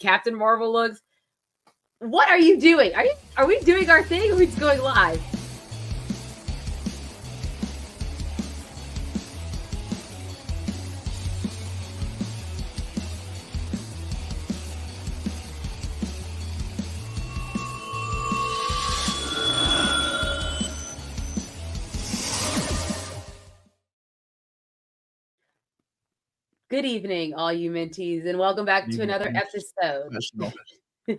Captain Marvel looks. What are you doing? Are we doing our thing, or are we just going live? Good evening, all you Minties, and welcome back to another episode.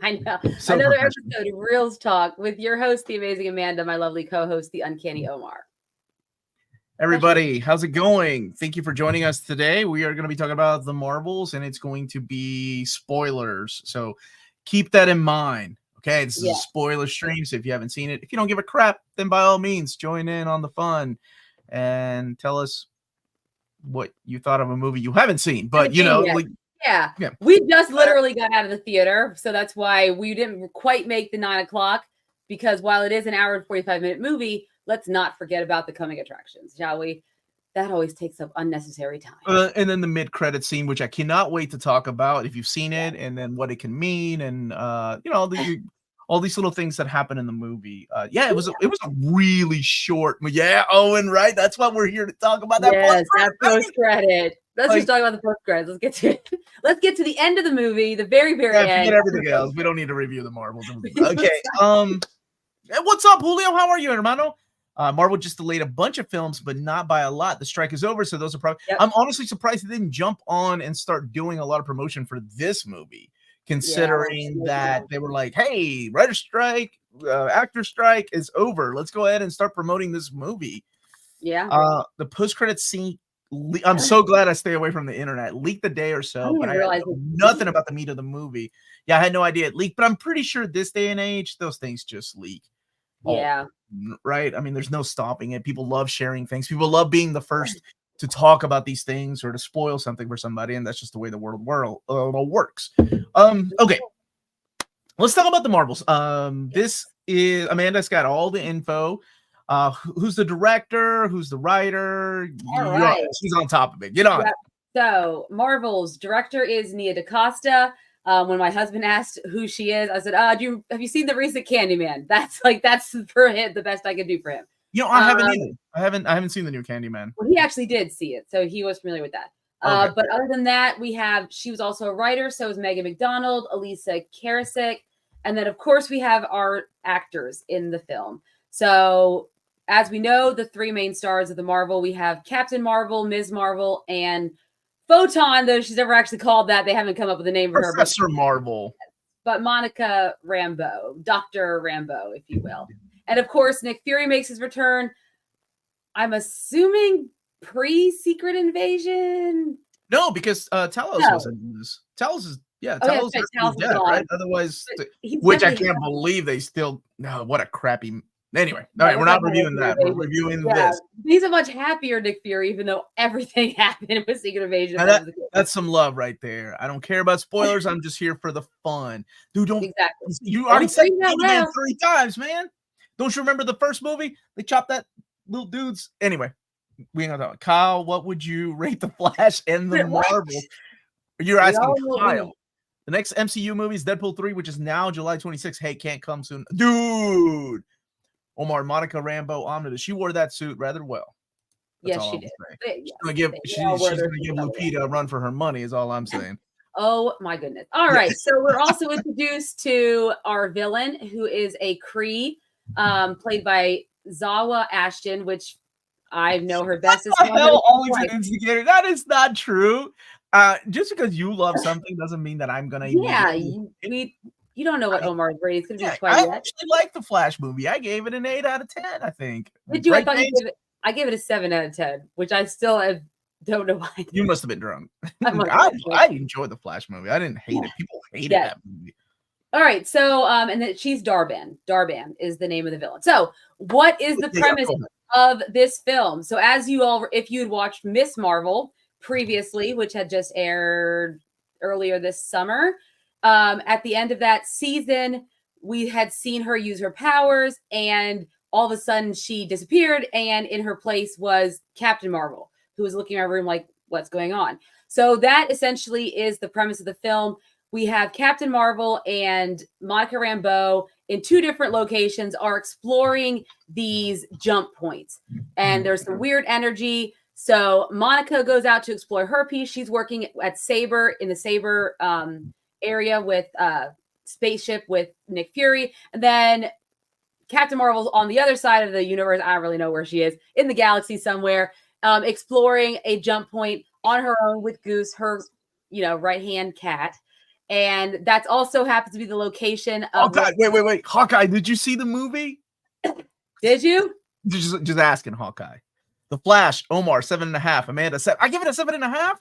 I know. Another episode of Reels Talk with your host, the amazing Amanda, my lovely co-host, the Uncanny Omar. Everybody, how's it going? Thank you for joining us today. We are going to be talking about the Marvels, and it's going to be spoilers. So keep that in mind. Okay, this is a spoiler stream, so if you haven't seen it, if you don't give a crap, then by all means, join in on the fun and tell us what you thought of a movie you haven't seen. But, you know, like, yeah, we just literally got out of the theater, so that's why we didn't quite make the 9 o'clock, because while it is an hour and 45-minute movie, let's not forget about the coming attractions, shall we? That always takes up unnecessary time. And then the mid-credit scene, which I cannot wait to talk about if you've seen it, and then what it can mean, and you know, all these little things that happen in the movie. It was a really short. Yeah, Owen, right? That's what we're here to talk about. That post-credit. Let's just talk about the post-credits. Let's get to it. Let's get to the end of the movie, the very, very end. Forget everything else. We don't need to review the Marvels. Okay. What's up, Julio? How are you, hermano? Marvel just delayed a bunch of films, but not by a lot. The strike is over, so those are probably. I'm honestly surprised they didn't jump on and start doing a lot of promotion for this movie, considering that they were like, "Hey, writer strike, actor strike is over. Let's go ahead and start promoting this movie." Yeah. The post-credit scene. I'm so glad I stay away from the internet. Leaked the day or so, but I had nothing about the meat of the movie. Yeah, I had no idea it leaked, but I'm pretty sure this day and age, those things just leak. Yeah. Right. I mean, there's no stopping it. People love sharing things. People love being the first to talk about these things or to spoil something for somebody, and that's just the way the world works. Okay. Let's talk about the Marvels. This is Amanda's got all the info. Who's the director? Who's the writer? All right. She's on top of it. Get on. Yep. So Marvel's director is Nia DaCosta. When my husband asked who she is, I said, have you seen the recent Candyman? That's for him the best I could do for him. You know, I haven't either. I haven't seen the new Candyman. Well, he actually did see it, so he was familiar with that. Okay. But other than that, she was also a writer, so is Megan McDonald, Elisa Karasik, and then of course we have our actors in the film. So as we know, the three main stars of the Marvel, we have Captain Marvel, Ms. Marvel, and Photon, though she's never actually called that. They haven't come up with a name for her. Professor Marvel. But Monica Rambeau, Dr. Rambeau, if you will. And of course, Nick Fury makes his return. I'm assuming pre-Secret Invasion? No, because Talos wasn't in this. Talos is, Talos is dead, right? Otherwise, which I can't believe they still, no, what a crappy. Anyway, all right, we're not reviewing that. We're reviewing this. He's a much happier Nick Fury, even though everything happened with Secret Invasion. That's some love right there. I don't care about spoilers. I'm just here for the fun. Dude, you already said Candyman 3 times, man. Don't you remember the first movie? They chopped that little dude's. Anyway, we ain't gonna talk. Kyle, what would you rate the Flash and the Marvel? You're asking Kyle. The next MCU movie is Deadpool 3, which is now July 26th. Hey, can't come soon. Dude. Omar, Monica Rambeau omnibus. She wore that suit rather well. Yes, she did. She's gonna give Lupita a run for her money, is all I'm saying. Oh my goodness. All right. So we're also introduced to our villain, who is a Kree, played by Zawa Ashton, which I know her best as always an instigator. That is not true. Just because you love something doesn't mean that I'm gonna. You don't know what Omar's rating is going to be quite yet. I actually like the Flash movie. I gave it an 8 out of 10, I think. Did you? I thought I gave it a 7 out of 10, which I still don't know why. You must have been drunk. I enjoyed the Flash movie. I didn't hate it. People hated that movie. All right. So, and then she's Darban. Darban is the name of the villain. So, what is the premise of this film? So, if you had watched Ms. Marvel previously, which had just aired earlier this summer, at the end of that season, we had seen her use her powers, and all of a sudden she disappeared, and in her place was Captain Marvel, who was looking around the room like, what's going on? So that essentially is the premise of the film. we have Captain Marvel and Monica Rambeau in 2 different locations are exploring these jump points. And there's some weird energy. So Monica goes out to explore her piece. She's working at Saber in the Saber area with spaceship with Nick Fury. And then Captain Marvel's on the other side of the universe. I don't really know where she is, in the galaxy somewhere, exploring a jump point on her own with Goose, her right-hand cat. And that's also happens to be the location of Hawkeye. Wait. Hawkeye, did you see the movie? Did you? Just asking, Hawkeye. The Flash, Omar, 7.5. Amanda, 7. I give it a 7.5.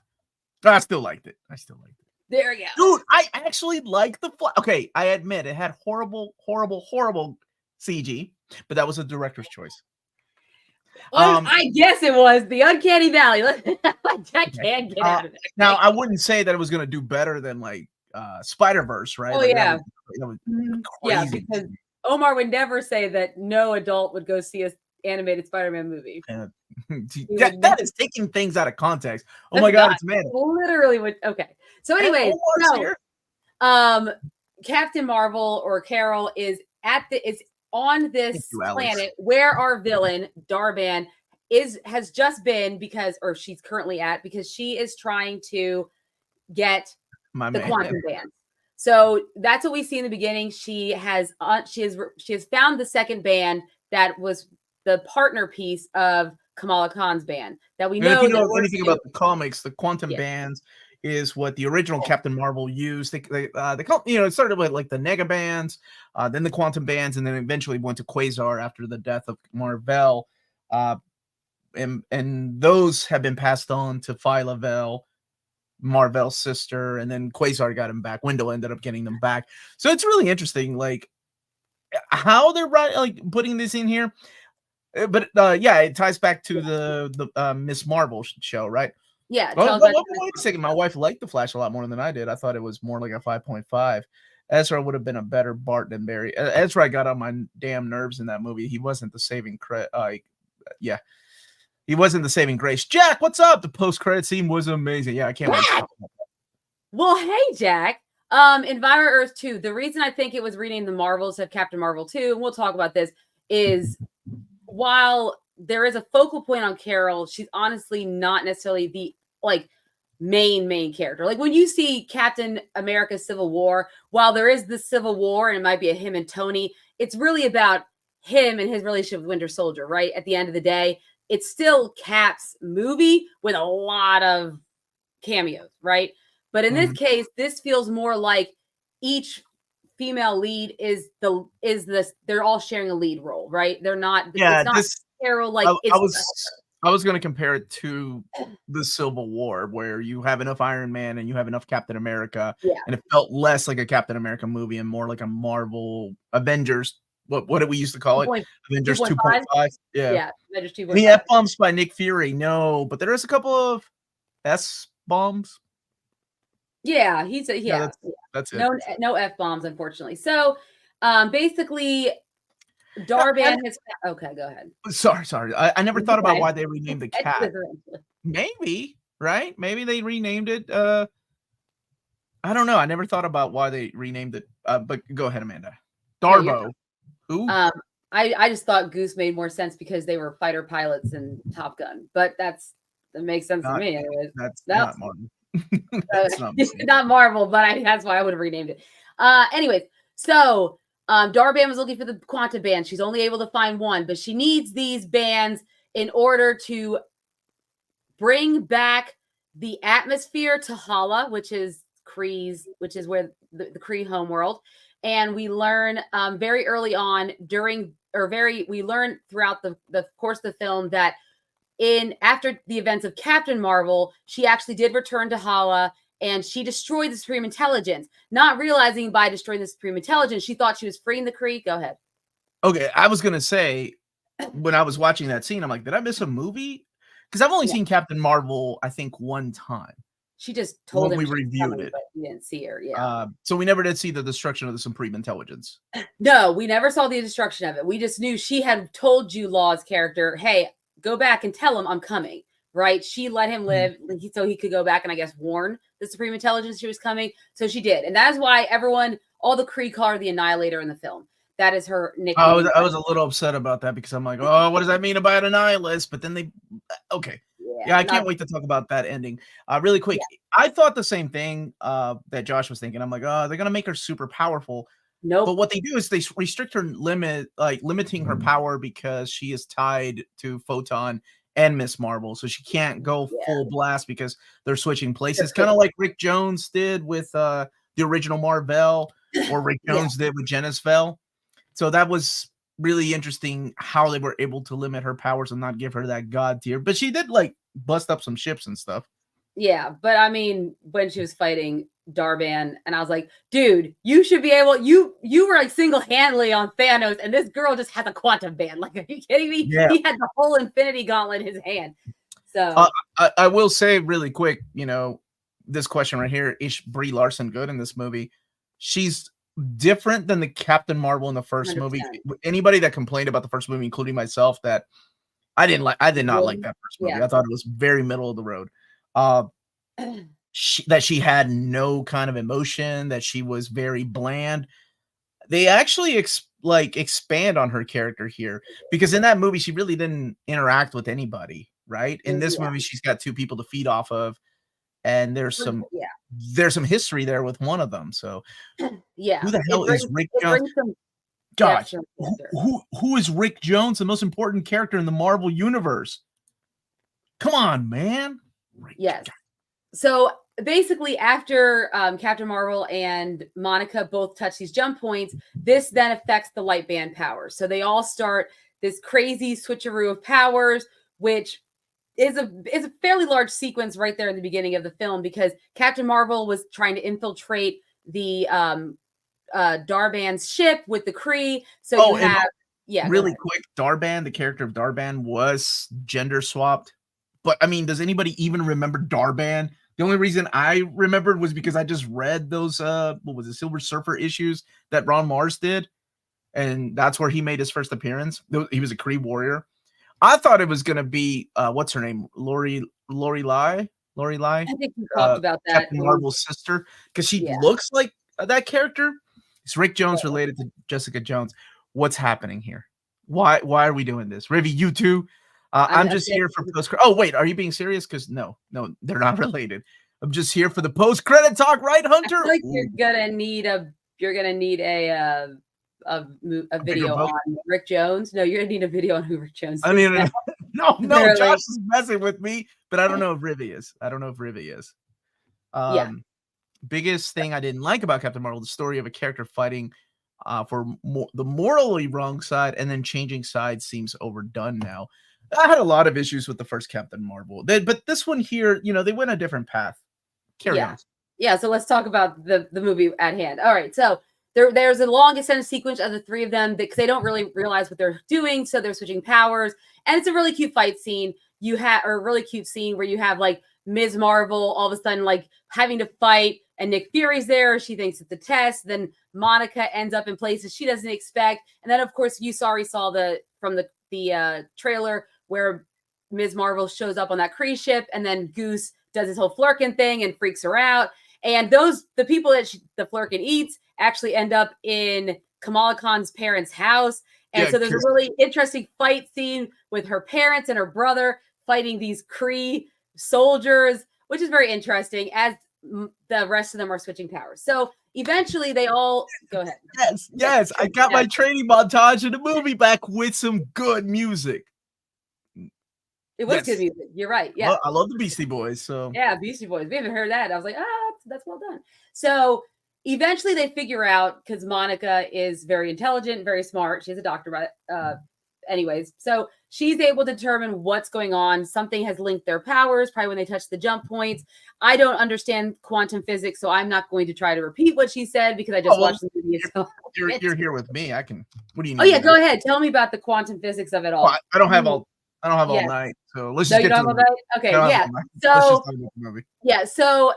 I still liked it. There you go. Dude, I actually like the Flash. Okay, I admit it had horrible CG, but that was a director's choice. I guess it was the Uncanny Valley. Jack can't get out of it. Now, I wouldn't say that it was going to do better than like Spider-Verse, right? Oh, like, yeah. That was Yeah, crazy. because Omar would never say that no adult would go see an animated Spider-Man movie. That is taking things out of context. Oh my God, it's man. Literally would. Okay. So anyways, Captain Marvel or Carol is on this planet where our villain Darban has just been she's currently at because she is trying to get the quantum bands. So that's what we see in the beginning. She has found the second band that was the partner piece of Kamala Khan's band that we know. And if you know anything about the comics, the quantum bands is what the original Captain Marvel used. They it started with like the Nega bands, then the quantum bands, and then eventually went to Quasar after the death of Marvel. And those have been passed on to Phyla-Vell, Marvel's sister, and then Quasar got him back. Wendell ended up getting them back. So it's really interesting, like how they're putting this in here. But it ties back to the Miss Marvel show, right? Yeah. Wait a second. My wife liked the Flash a lot more than I did. I thought it was more like a 5.5. Ezra would have been a better Bart than Barry. Ezra got on my damn nerves in that movie. He wasn't the saving he wasn't the saving grace. Jack, what's up? The post-credit scene was amazing. Yeah, I can't wait to talk about that. Well, hey, Jack. Enviro Earth 2. The reason I think it was renamed the Marvels of Captain Marvel 2, and we'll talk about this, is while there is a focal point on Carol, she's honestly not necessarily the main character. Like when you see Captain America Civil War, while there is the Civil War and it might be a him and Tony, it's really about him and his relationship with Winter Soldier, right? At the end of the day, it's still Cap's movie with a lot of cameos, right? But in this case, this feels more like each female lead they're all sharing a lead role, right? They're not. Yeah, it's not Carol. I was going to compare it to the Civil War, where you have enough Iron Man and you have enough Captain America, and it felt less like a Captain America movie and more like a Marvel Avengers. What did we used to call it? Avengers 2.5. Yeah, Avengers 2.5. The F-bombs by Nick Fury. No, but there is a couple of S-bombs. Yeah, that's it. No F-bombs, unfortunately. So, basically, Darban has. Okay, go ahead. Sorry. I never thought about why they renamed the cat. Maybe, right? Maybe they renamed it. I don't know. I never thought about why they renamed it. But go ahead, Amanda. Darbo. Who? I just thought Goose made more sense because they were fighter pilots in Top Gun. But that makes sense to me. Anyways. That's not Marvel. That's not Marvel, but that's why I would have renamed it. Anyways, so Darban was looking for the quantum band. She's only able to find one, but she needs these bands in order to bring back the atmosphere to Hala, which is Kree's, which is where the Kree homeworld. And we learn very early on we learn throughout the course of the film that after the events of Captain Marvel, she actually did return to Hala and she destroyed the Supreme Intelligence, not realizing by destroying the Supreme Intelligence, she thought she was freeing the Kree. Go ahead. Okay, I was going to say, when I was watching that scene, I'm like, did I miss a movie? Because I've only seen Captain Marvel, I think, one time. She just told him we reviewed it. But we didn't see her. Yeah. So we never did see the destruction of the Supreme Intelligence. No, we never saw the destruction of it. We just knew she had told you, Law's character, hey, go back and tell him I'm coming. Right? She let him live so he could go back and I guess warn the Supreme Intelligence she was coming. So she did. And that is why all the Kree call her the Annihilator in the film. That is her nickname. I was a little upset about that because I'm like, oh, what does that mean about an Annihilus? But then okay. Yeah, I can't wait to talk about that ending. Really quick, I thought the same thing that Josh was thinking. I'm like, oh, they're gonna make her super powerful. Nope. But what they do is they restrict her limiting her power because she is tied to Photon and Miss Marvel, so she can't go full blast because they're switching places, kind of like Rick Jones did with the original Marvel, or Rick Jones did with Genisvel. So that was really interesting how they were able to limit her powers and not give her that god tier. But she did like bust up some ships and stuff. Yeah, but I mean, when she was fighting Darban, and I was like, dude, you should be able. You were like single-handedly on Thanos, and this girl just has a quantum band. Like, are you kidding me? Yeah. He had the whole Infinity Gauntlet in his hand. So I will say really quick, this question right here: is Brie Larson good in this movie? She's different than the Captain Marvel in the first 100%. Movie. Anybody that complained about the first movie, including myself, that I did not like that first movie. I thought it was very middle of the road. She had no kind of emotion, that she was very bland. They actually expand on her character here, because in that movie she really didn't interact with anybody, right? In this movie she's got two people to feed off of, and there's some history there with one of them. So who the hell is Rick Jones? Gosh, who is Rick Jones, the most important character in the Marvel universe? Come on, man. Yes. So basically, after Captain Marvel and Monica both touch these jump points, this then affects the light band powers. So they all start this crazy switcheroo of powers, which is a fairly large sequence right there in the beginning of the film, because Captain Marvel was trying to infiltrate the Darban's ship with the Kree. So you have really quick, Darban, the character of Darban, was gender swapped. But I mean, does anybody even remember Darban? The only reason I remembered was because I just read those Silver Surfer issues that Ron Mars did, and that's where he made his first appearance. He was a Kree warrior. I thought it was gonna be what's her name, Lori Lai. I think we talked about that. Captain Marvel's sister, because she looks like that character. Is Rick Jones related to Jessica Jones? What's happening here? Why are we doing this? Rivi, you too. I'm just here for post. Oh wait, are you being serious? Because no, they're not related. I'm just here for the post credit talk, right, Hunter? I feel like you're gonna need a video on Rick Jones. No, you're gonna need a video on who Rick Jones is. I mean, no, Josh is messing with me, but I don't know if Rivi is. Biggest thing I didn't like about Captain Marvel: the story of a character fighting for the morally wrong side and then changing sides seems overdone now. I had a lot of issues with the first Captain Marvel, but this one here, they went a different path. Carry on. Yeah, so let's talk about the movie at hand. All right, so there's a long extended sequence of the three of them because they don't really realize what they're doing, so they're switching powers, and it's a really cute fight scene. A really cute scene where you have like Ms. Marvel all of a sudden like having to fight, and Nick Fury's there. She thinks it's a test. Then Monica ends up in places she doesn't expect, and then of course you already saw from the trailer where Ms. Marvel shows up on that Kree ship, and then Goose does his whole Flurkin thing and freaks her out. And the people that the Flurkin eats actually end up in Kamala Khan's parents' house. And so there's a really interesting fight scene with her parents and her brother fighting these Kree soldiers, which is very interesting as the rest of them are switching powers. So eventually they all go ahead. Yes. I got my training montage in the movie back with some good music. It was good music. You're right. Yeah. Well, I love the Beastie Boys. So yeah, Beastie Boys. We haven't heard that. I was like, that's well done. So eventually they figure out, because Monica is very intelligent, very smart. She's a doctor, anyways. So she's able to determine what's going on. Something has linked their powers, probably when they touch the jump points. I don't understand quantum physics, so I'm not going to try to repeat what she said because I just watched the movie. So you're here with me. I can. What do you need? Oh yeah, go ahead. Tell me about the quantum physics of it all. Well, I don't have all night, so let's just get to the okay, yeah. So so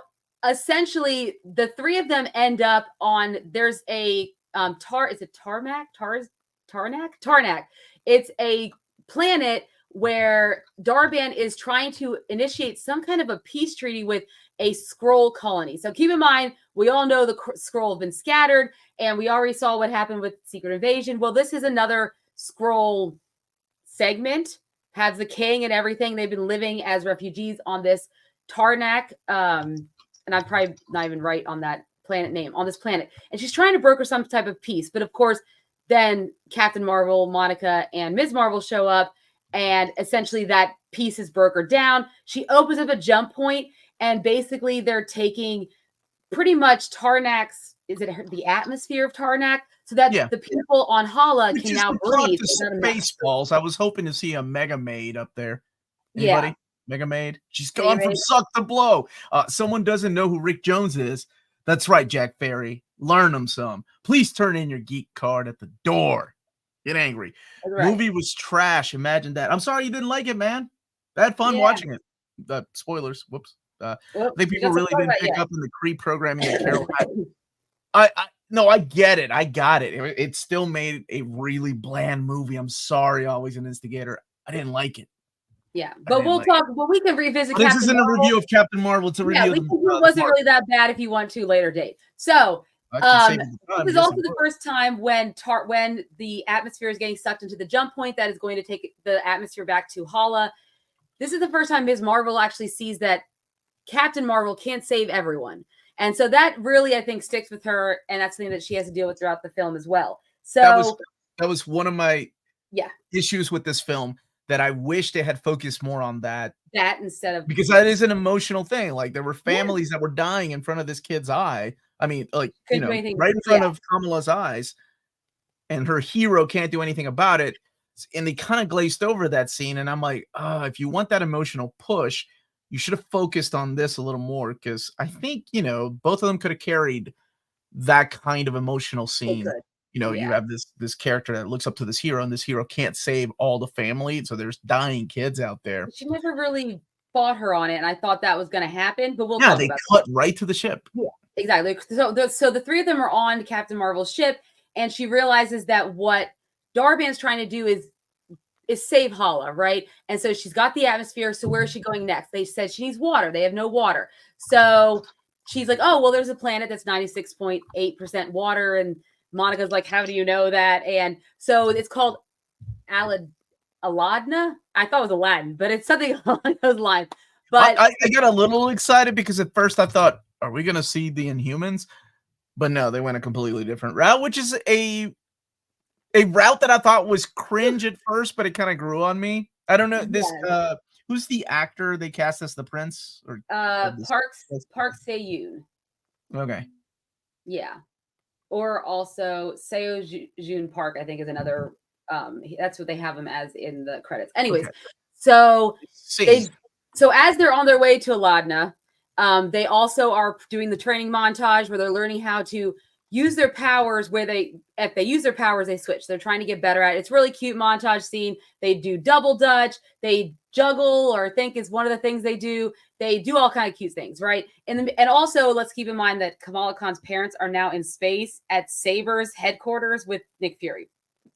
essentially the three of them end up on, there's a Tarnax. It's a planet where Darban is trying to initiate some kind of a peace treaty with a Skrull colony. So keep in mind, we all know the Skrull have been scattered, and we already saw what happened with Secret Invasion. Well, this is another Skrull segment, has the king and everything. They've been living as refugees on this Tarnax, and I'm probably not even right on that planet name, on this planet. And she's trying to broker some type of peace. But of course, then Captain Marvel, Monica, and Ms. Marvel show up, and essentially that peace is brokered down. She opens up a jump point, and basically they're taking pretty much Tarnax, is it the atmosphere of Tarnax? So that the people on Hala can now breathe. Spaceballs. I was hoping to see a Mega Maid up there. Anybody? Yeah. Mega Maid? She's gone from suck to blow. Someone doesn't know who Rick Jones is. That's right, Jack Ferry. Learn them some. Please turn in your geek card at the door. Get angry. Right. Movie was trash. Imagine that. I'm sorry you didn't like it, man. I had fun watching it. Spoilers. Whoops. I think people really didn't pick up on the Kree programming that Carol had. No, I get it. I got it. It still made a really bland movie. I'm sorry, always an instigator. I didn't like it. Yeah, but we'll talk. Well, we can revisit. This isn't a review of Captain Marvel. It's a review. It wasn't really that bad if you want to later date. So this is also the first time when the atmosphere is getting sucked into the jump point that is going to take the atmosphere back to Hala. This is the first time Ms. Marvel actually sees that Captain Marvel can't save everyone. And so that really, I think, sticks with her, and that's something that she has to deal with throughout the film as well. So that was one of my issues with this film, that I wish they had focused more on that instead of, because that is an emotional thing. Like, there were families that were dying in front of this kid's eye. I mean, like, right in front of Kamala's eyes, and her hero can't do anything about it. And they kind of glazed over that scene, and I'm like, if you want that emotional push, you should have focused on this a little more, because I think, both of them could have carried that kind of emotional scene. You have this character that looks up to this hero, and this hero can't save all the family, so there's dying kids out there. She never really fought her on it, and I thought that was going to happen, but they cut right to the ship. Yeah, exactly. So the three of them are on Captain Marvel's ship, and she realizes that what Darban's trying to do is save Hala, right? And so she's got the atmosphere. So where is she going next? They said she needs water. They have no water. So she's like, oh, well, there's a planet that's 96.8% water. And Monica's like, how do you know that? And so it's called Aladna. I thought it was Aladdin, but it's something along those lines. But I got a little excited, because at first I thought, are we going to see the Inhumans? But no, they went a completely different route, which is a route that I thought was cringe at first, but it kind of grew on me. I don't know this. Who's the actor they cast as the prince? Or Park Se-yoon. Okay. Yeah, or also Seo Joon Park, I think, is another. That's what they have him as in the credits. Anyways, so as they're on their way to Aladna, they also are doing the training montage where they're learning how to use their powers, if they use their powers, they switch. They're trying to get better at it. It's really cute montage scene. They do double dutch. They juggle, or I think is one of the things they do. They do all kind of cute things, right? And also, let's keep in mind that Kamala Khan's parents are now in space at Sabers headquarters with Nick Fury.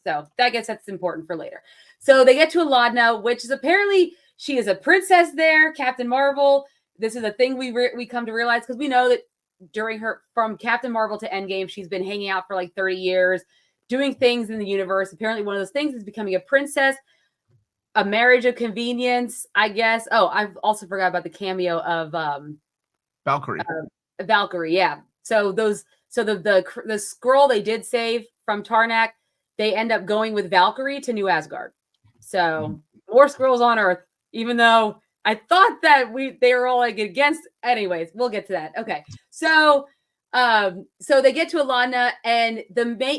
So I guess that's important for later. So they get to Aladna, which is apparently, she is a princess there, Captain Marvel. This is a thing we come to realize, because we know that from Captain Marvel to Endgame, she's been hanging out for like 30 years, doing things in the universe. Apparently one of those things is becoming a princess, a marriage of convenience, I guess. Oh, I've also forgot about the cameo of Valkyrie. Valkyrie, yeah. So the Skrull they did save from Tarnax, they end up going with Valkyrie to New Asgard. So more Skrulls on Earth, even though I thought that they were all like against. Anyways, we'll get to that. Okay, so they get to Aladna, and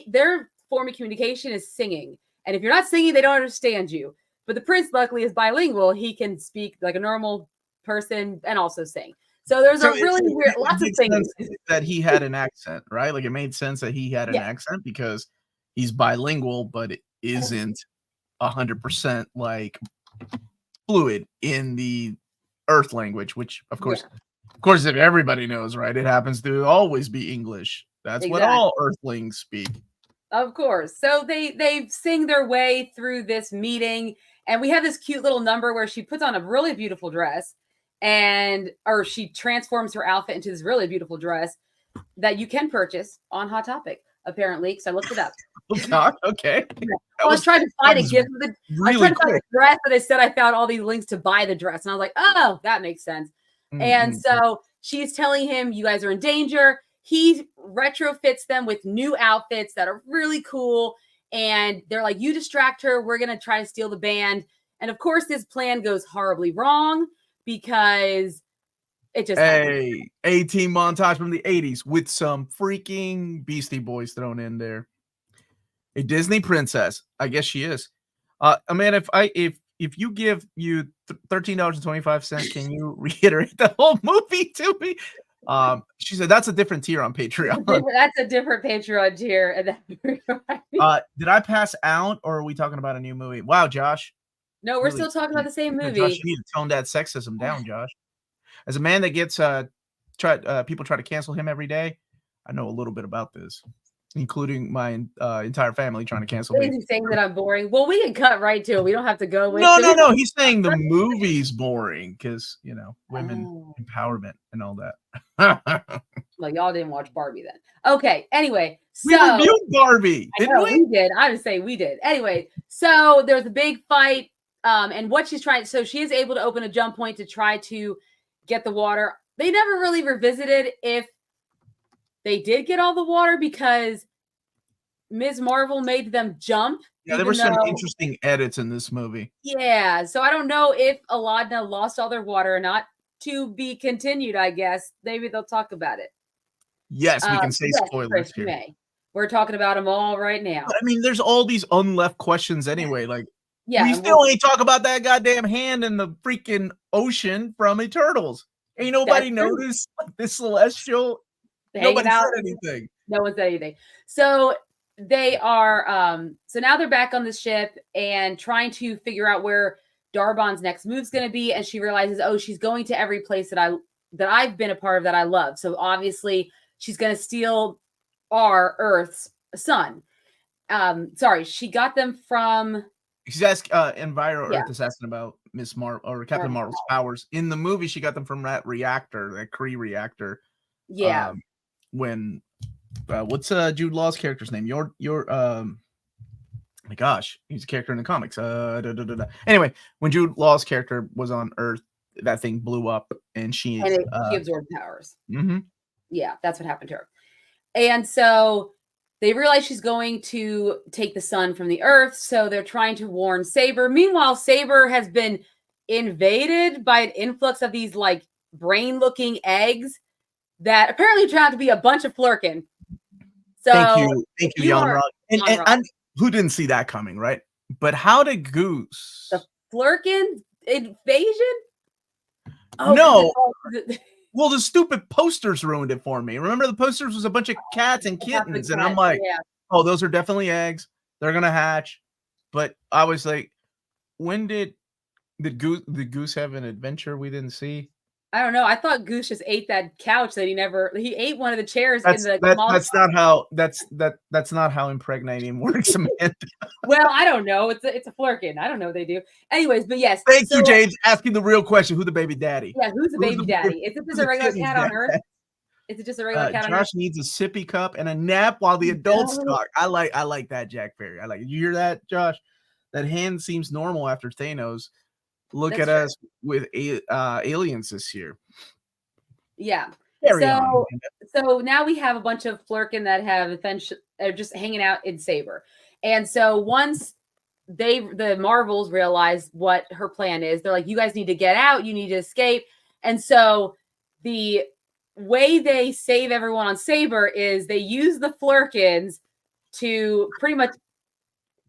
their form of communication is singing. And if you're not singing, they don't understand you. But the prince, luckily, is bilingual. He can speak like a normal person and also sing. So there's lots of things that he had an accent, right? Like, it made sense that he had an accent, because he's bilingual, but it isn't 100% like fluid in the Earth language, which of course, if everybody knows, right, it happens to always be English. That's what all Earthlings speak. Of course. So they sing their way through this meeting, and we have this cute little number where she puts on a really beautiful dress, or she transforms her outfit into this really beautiful dress that you can purchase on Hot Topic, apparently, because I looked it up. Oh God, okay. I was trying to find a gift for the I was trying to find a dress, but they said I found all these links to buy the dress, and I was like, oh, that makes sense. And so she's telling him, you guys are in danger. He retrofits them with new outfits that are really cool, and they're like, you distract her, we're gonna try to steal the band. And of course, this plan goes horribly wrong because it just A-team montage from the 80s with some freaking Beastie Boys thrown in there. A Disney princess, I guess she is. Amanda, if you give you $13.25, can you reiterate the whole movie to me? She said that's a different tier on Patreon. That's a different Patreon tier. And did I pass out, or are we talking about a new movie? Wow, Josh. No, we're still talking about the same movie. Josh, you need to tone that sexism down, Josh. As a man that gets people try to cancel him every day, I know a little bit about this, including my entire family trying to cancel me. He's saying that I'm boring. Well, we can cut right to it. We don't have to go with No. He's saying the movie's boring because, women empowerment and all that. Well, y'all didn't watch Barbie then. Okay. Anyway, we reviewed Barbie. We did. I would say we did. Anyway, so there's a big fight. And what she's trying, so she is able to open a jump point to try to get the water. They never really revisited if they did get all the water because Ms. Marvel made them jump. Yeah, there were some interesting edits in this movie. Yeah, so I don't know if Aladna lost all their water or not. To be continued, I guess. Maybe they'll talk about it. Yes, we can say spoilers here. We're talking about them all right now. But, I mean, there's all these unleft questions anyway. Like, we still ain't talk about that goddamn hand in the freaking ocean from Eternals. Ain't nobody noticed this celestial. Nobody said anything. No one said anything. So they are. So now they're back on the ship and trying to figure out where Darban's next move's going to be, and she realizes, she's going to every place that I've been a part of that I love. So obviously, she's going to steal our Earth's sun. Sorry, she got them from. She's asked Enviro Earth is asking about Miss Marvel or Captain Marvel's powers. In the movie, she got them from that reactor, that Kree reactor. Yeah. When what's Jude Law's character's name? My gosh, he's a character in the comics. Anyway, when Jude Law's character was on Earth, that thing blew up, and she absorbed powers. Mm-hmm. Yeah, that's what happened to her. And so they realize she's going to take the sun from the Earth, so they're trying to warn Saber. Meanwhile, Saber has been invaded by an influx of these like brain-looking eggs that apparently turned out to be a bunch of Flurkin. So thank you, Jan Rock. And who didn't see that coming, right? But how did Goose? The Flurkin invasion? No. Well, the stupid posters ruined it for me. Remember, the posters was a bunch of cats and kittens, and I'm like, oh, those are definitely eggs. They're gonna hatch. But I was like, when did the goose have an adventure we didn't see? I don't know. I thought Goose just ate that couch that he ate one of the chairs that's not how impregnating works, Samantha. Well, I don't know. It's a Flurkin. I don't know what they do. Anyways, but yes. Thank you, James, asking the real question. Who the baby daddy? Yeah, who's the baby daddy? Is it just a regular cat on Earth? Is it just a regular cat on Earth? Josh needs a sippy cup and a nap while the adults talk. I like that, Jack Perry. I like it. You hear that, Josh? That hand seems normal after Thanos. Look at us with aliens this year. Yeah. So now we have a bunch of Flurkin that have are just hanging out in Saber. And so once the Marvels realize what her plan is, they're like, you guys need to get out. You need to escape. And so the way they save everyone on Saber is they use the Flurkins to pretty much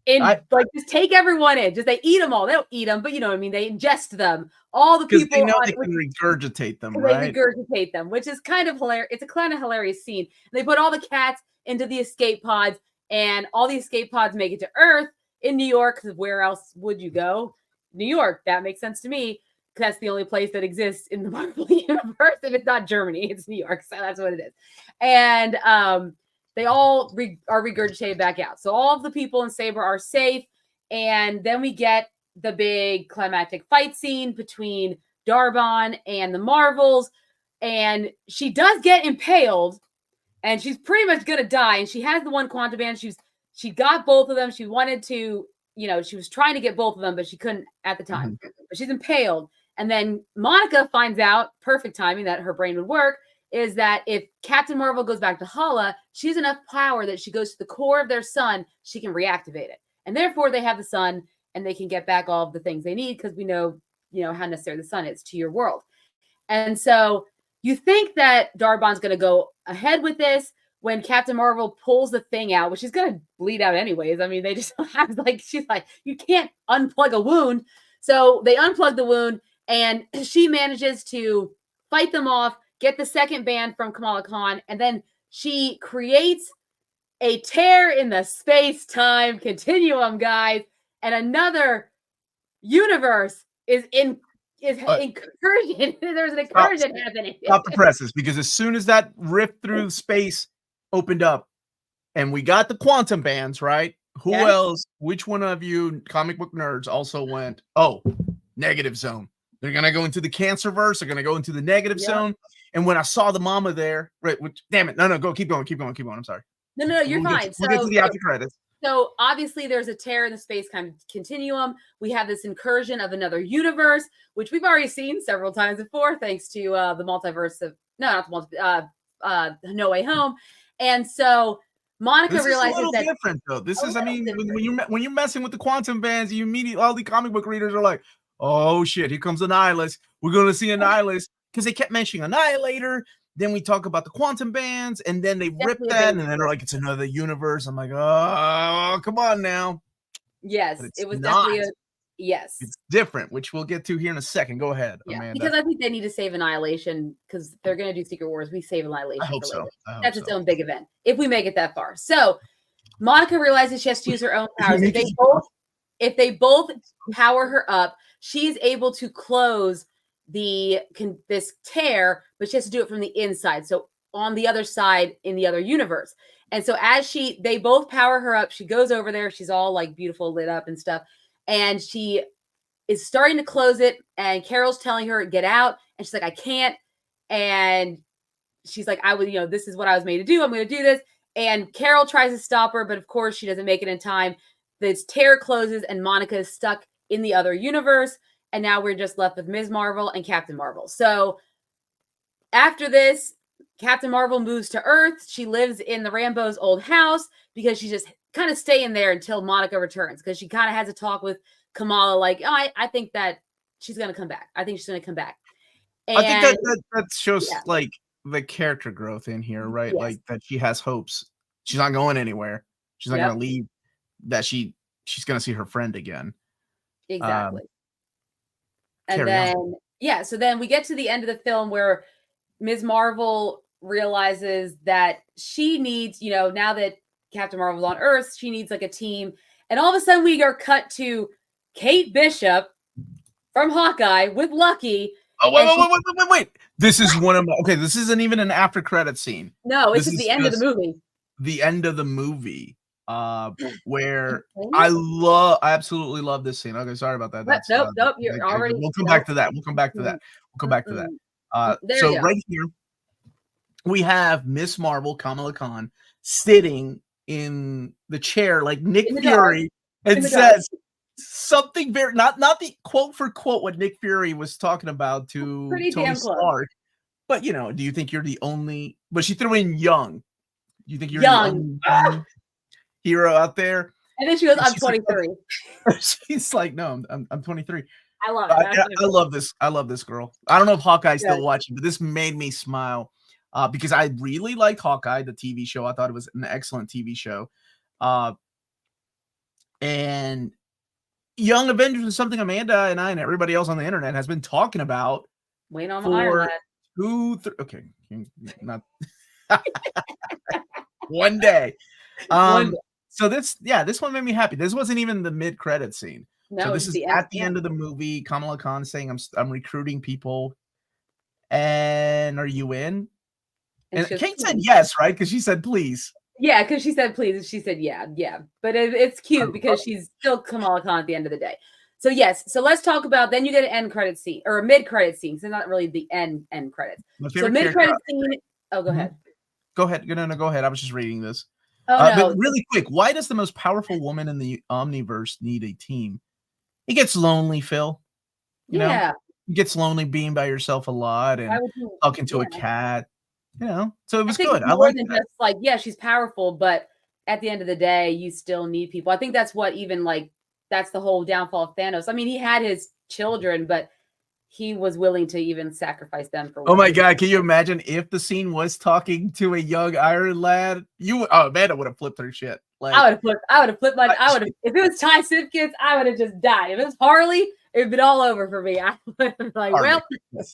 just take everyone in. Just they eat them all. They don't eat them, but you know what I mean. They ingest them. All the people they know they can regurgitate them, right? They regurgitate them, which is kind of hilarious. It's a kind of hilarious scene. They put all the cats into the escape pods, and all the escape pods make it to Earth in New York. Because where else would you go? New York. That makes sense to me. Because that's the only place that exists in the Marvel universe. If it's not Germany, it's New York. So that's what it is. And they all are regurgitated back out. So all of the people in Saber are safe. And then we get the big climactic fight scene between Darban and the Marvels, and she does get impaled, and she's pretty much gonna die. And she has the one quantum band. She got both of them. She wanted to, she was trying to get both of them, but she couldn't at the time. But she's impaled. And then Monica finds out, perfect timing, that her brain would work, is that if Captain Marvel goes back to Hala, she has enough power that she goes to the core of their sun, she can reactivate it. And therefore they have the sun and they can get back all of the things they need, because we know, how necessary the sun is to your world. And so you think that Darban's going to go ahead with this when Captain Marvel pulls the thing out, which is going to bleed out anyways. I mean, they just have she's like, you can't unplug a wound. So they unplug the wound, and she manages to fight them off, get the second band from Kamala Khan, and then she creates a tear in the space-time continuum, guys, and another universe is incursion. There's an incursion happening. Stop the presses, because as soon as that rift through space opened up and we got the quantum bands, right? Who else? Which one of you comic book nerds also went, negative zone? They're going to go into the Cancerverse. They're going to go into the negative zone. And when I saw the mama there, right, damn it. No, go, keep going. I'm sorry. No, you're fine. We'll get to the after credits. So obviously there's a tear in the space-time continuum. We have this incursion of another universe, which we've already seen several times before, thanks to the multiverse of, No Way Home. And so Monica realizes a little different though. This is, I mean, when you're messing with the quantum bands, you immediately, all the comic book readers are like, oh shit, here comes Annihilus. We're going to see Annihilus, because they kept mentioning Annihilator. Then we talk about the quantum bands, and then they rip that, and then they're like, it's another universe. I'm like, oh, come on now. Yes, it was definitely yes. It's different, which we'll get to here in a second. Go ahead, Amanda. Because I think they need to save Annihilation, because they're going to do Secret Wars. We save Annihilation. I hope so. That's its own big event, if we make it that far. So Monica realizes she has to use her own powers. If they both power her up, she's able to close this tear, but she has to do it from the inside. So on the other side, in the other universe. And so as they both power her up, she goes over there. She's all like beautiful, lit up and stuff. And she is starting to close it. And Carol's telling her, get out. And she's like, I can't. And she's like, this is what I was made to do. I'm going to do this. And Carol tries to stop her, but of course she doesn't make it in time. This tear closes and Monica is stuck in the other universe. And now we're just left with Ms. Marvel and Captain Marvel. So after this, Captain Marvel moves to Earth. She lives in the Rambo's old house because she's just kind of staying there until Monica returns, because she kind of has a talk with Kamala like, I think that she's going to come back. I think she's going to come back. And I think that shows like the character growth in here, right? Yes. Like that she has hopes. She's not going anywhere. She's not going to leave. That she's going to see her friend again. Exactly. And then, so then we get to the end of the film where Ms. Marvel realizes that she needs, now that Captain Marvel's on Earth, she needs like a team. And all of a sudden we are cut to Kate Bishop from Hawkeye with Lucky. Oh, wait. This is one of my, this isn't even an after credit scene. No, it's just the end of the movie. The end of the movie. Where I absolutely love this scene. Okay, sorry about that. That's, nope. You're already. We'll come back to that. So right here, we have Miss Marvel, Kamala Khan, sitting in the chair like Nick Fury, and says something very not the quote for quote what Nick Fury was talking about to Tony Stark. But do you think you're the only? But she threw in young. Do you think you're the only hero out there? And then she goes, I'm 23. She's like, no, I'm 23. I love it. I love this. I love this girl. I don't know if Hawkeye's still watching, but this made me smile because I really liked Hawkeye, the TV show. I thought it was an excellent TV show. And Young Avengers is something Amanda and I and everybody else on the internet has been talking about. Wait on the Iron Man. Okay. Not one day. So this one made me happy. This wasn't even the mid-credit scene. No, so this is at the end of the movie. Kamala Khan saying, I'm recruiting people. And are you in? And Kate said yes, right? Because she said please. Yeah, because she said please. And she said yeah. But it's cute because she's still Kamala Khan at the end of the day. So yes, so let's talk about. Then you get an end credit scene or a mid credit scene. So not really the end credits. So mid credit scene. Oh, go ahead. Go ahead. No, go ahead. I was just reading this. Oh no! But really quick, why does the most powerful woman in the Omniverse need a team? It gets lonely, Phil. You know, it gets lonely being by yourself a lot and talking to a cat. You know, so it was good. I like that. Just like, yeah, she's powerful, but at the end of the day, you still need people. I think that's what even like. That's the whole downfall of Thanos. I mean, he had his children, but he was willing to even sacrifice them for. Oh my God! Can you imagine if the scene was talking to a young Iron Lad? Amanda would have flipped her shit. Like I would have flipped my. I would have. If it was Ty Simpkins, I would have just died. If it was Harley, it'd been all over for me. I would have like, Harley. Well,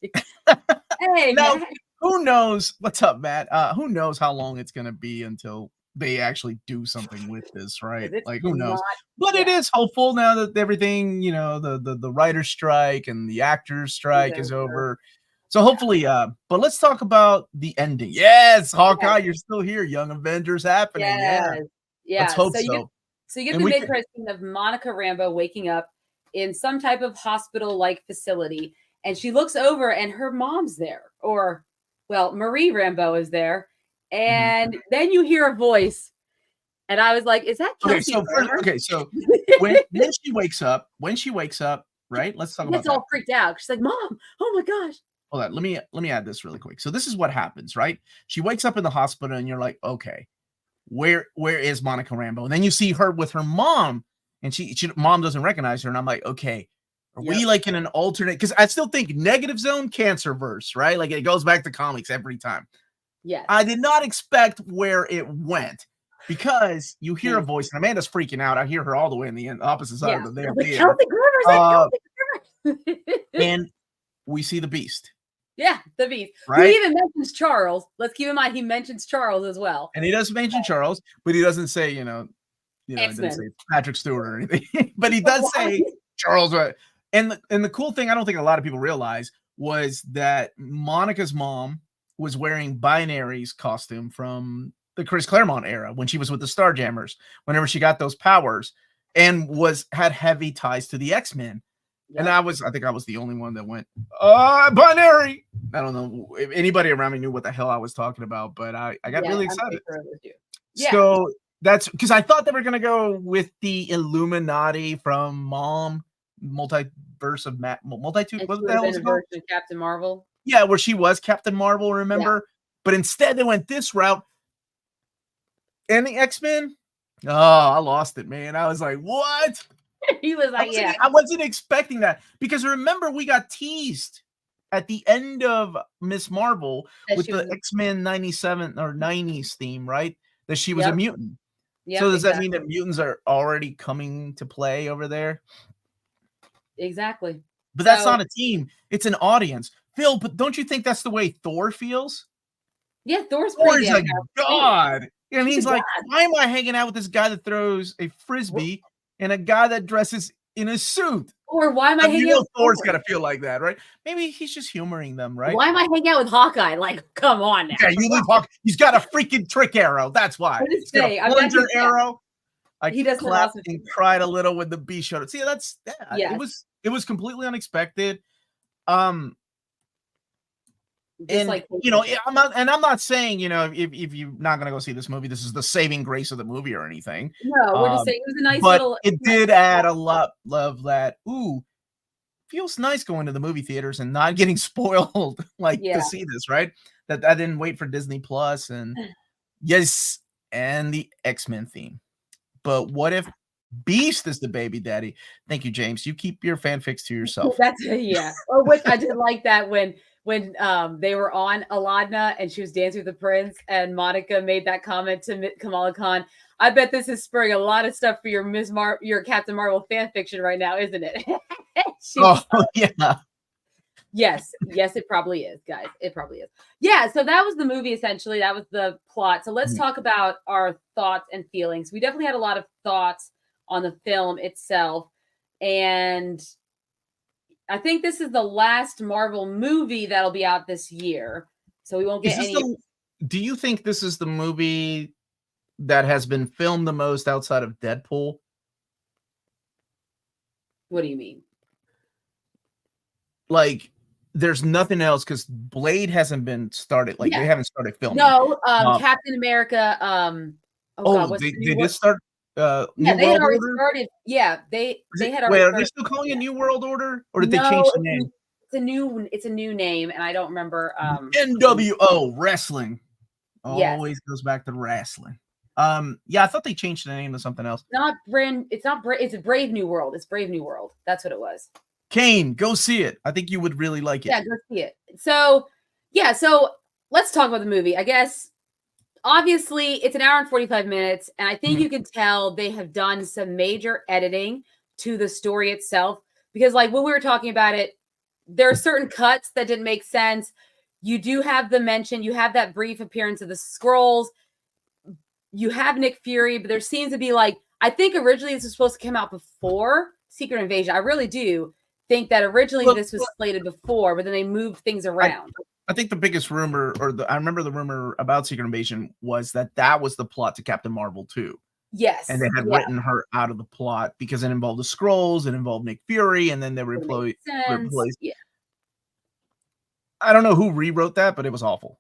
hey, now man. Who knows? What's up, Matt? Who knows how long it's gonna be until they actually do something with this, right? Like who knows? But it is hopeful now that everything, you know, the writer's strike and the actors strike is over. So hopefully, but let's talk about the ending. Yes, Hawkeye, you're still here. Young Avengers happening. Yeah. Let's hope so. So you get the mid-credit scene of Monica Rambeau waking up in some type of hospital-like facility, and she looks over and her mom's there, or well, Marie Rambeau is there. And then you hear a voice, and I was like, "Is that Kelsey?" So when she wakes up, right? Let's talk about that. all freaked out. She's like, "Mom, oh my gosh!" Hold on, let me add this really quick. So this is what happens, right? She wakes up in the hospital, and you're like, "Okay, where is Monica Rambeau?" And then you see her with her mom, and she mom doesn't recognize her, and I'm like, "Okay, are we like in an alternate?" Because I still think Negative Zone Cancerverse, right? Like it goes back to comics every time. Yes. I did not expect where it went because you hear a voice, and Amanda's freaking out. I hear her all the way in the opposite side of the damn theater. And we see the Beast. Yeah, the Beast. Right? He even mentions Charles. Let's keep in mind he mentions Charles as well. And he does mention Charles, but he doesn't say, he doesn't say Patrick Stewart or anything. But he does say Charles. And the cool thing I don't think a lot of people realize was that Monica's mom was wearing Binary's costume from the Chris Claremont era when she was with the Starjammers, whenever she got those powers, and had heavy ties to the X-Men. Yep. And I think I was the only one that went, Binary. I don't know if anybody around me knew what the hell I was talking about, but I got really excited. So that's because I thought they were going to go with the Illuminati from Mom, multiverse of multitude. What the hell was it called? Captain Marvel. Yeah, where she was Captain Marvel, remember? Yeah. But instead they went this route. And the X-Men, I lost it, man. I was like, what? He was like, I wasn't expecting that. Because remember, we got teased at the end of Miss Marvel with the X-Men 97 or 90s theme, right? That she was a mutant. Yep, so does that mean that mutants are already coming to play over there? Exactly. But that's not a team. It's an audience. Phil, but don't you think that's the way Thor feels? Yeah, Thor's like, God. And he's like, why am I hanging out with this guy that throws a frisbee and a guy that dresses in a suit? Or why am I hanging out with Thor's got to feel like that, right? Maybe he's just humoring them, right? Why am I hanging out with Hawkeye? Like, come on now. Yeah, you leave Hawkeye. He's got a freaking trick arrow. That's why. He's got a plunger arrow. He does clapped and cried a little when the Beast showed up. See, it was completely unexpected. I'm not saying, if you're not gonna go see this movie, this is the saving grace of the movie or anything. No, we're just saying it was a nice little. It did add a lot of that. Ooh, feels nice going to the movie theaters and not getting spoiled, to see this, right? That I didn't wait for Disney Plus and and the X-Men theme. But what if Beast is the baby daddy? Thank you, James. You keep your fanfics to yourself. Or which I did like that when they were on Aladna and she was dancing with the prince and Monica made that comment to Kamala Khan. I bet this is spurring a lot of stuff for your Captain Marvel fan fiction right now, isn't it? Yeah. Yes, it probably is, guys. It probably is. Yeah, so that was the movie, essentially. That was the plot. So let's talk about our thoughts and feelings. We definitely had a lot of thoughts on the film itself. And I think this is the last Marvel movie that'll be out this year. So we won't get any. Do you think this is the movie that has been filmed the most outside of Deadpool? What do you mean? Like, there's nothing else because Blade hasn't been started. Like, they haven't started filming. No, Captain America. They did start. New they World had already Order? started. Yeah, they had already. Wait, are started. they still calling it New World Order, or did they change the name? It's a new name, and I don't remember. NWO Wrestling. Yes. Always goes back to wrestling. Yeah, I thought they changed the name to something else. It's a Brave New World. It's Brave New World. That's what it was. Kane, go see it. I think you would really like it. Yeah, go see it. So let's talk about the movie. I guess obviously it's an hour and 45 minutes, and I think you can tell they have done some major editing to the story itself, because like when we were talking about it, there are certain cuts that didn't make sense. You do have the mention, you have that brief appearance of the Skrulls, you have Nick Fury, but there seems to be like, I think originally this was supposed to come out before Secret Invasion. I really do think that originally this was slated before, but then they moved things around. I think the biggest rumor, I remember the rumor about Secret Invasion was that was the plot to Captain Marvel 2. Yes. And they had written her out of the plot because it involved the Skrulls, it involved Nick Fury, and then they replaced. Yeah. I don't know who rewrote that, but it was awful.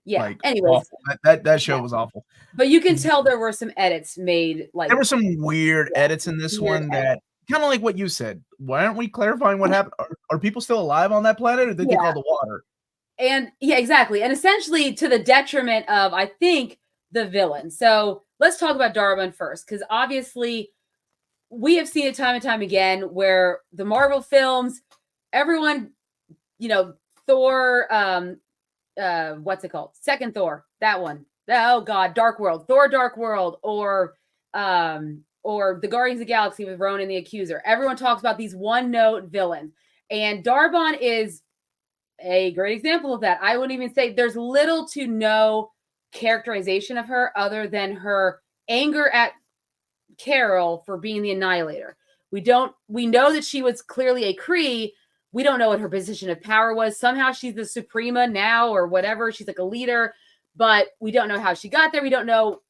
Yeah. Like, anyways, that show was awful. But you can tell there were some edits made. Like, there were some weird edits in this one that kind of like what you said. Why aren't we clarifying what happened? Are people still alive on that planet, or did they take all the water? And exactly. And essentially to the detriment of, I think, the villain. So let's talk about Darwin first, because obviously we have seen it time and time again where the Marvel films, everyone, Thor, what's it called? Second Thor, that one. Oh God, Dark World, Thor, Dark World, or the Guardians of the Galaxy with Ronan the Accuser. Everyone talks about these one-note villains, and Darban is a great example of that. I wouldn't even say there's little to no characterization of her other than her anger at Carol for being the Annihilator. We know that she was clearly a Kree. We don't know what her position of power was. Somehow she's the Suprema now or whatever. She's like a leader, but we don't know how she got there. We don't know,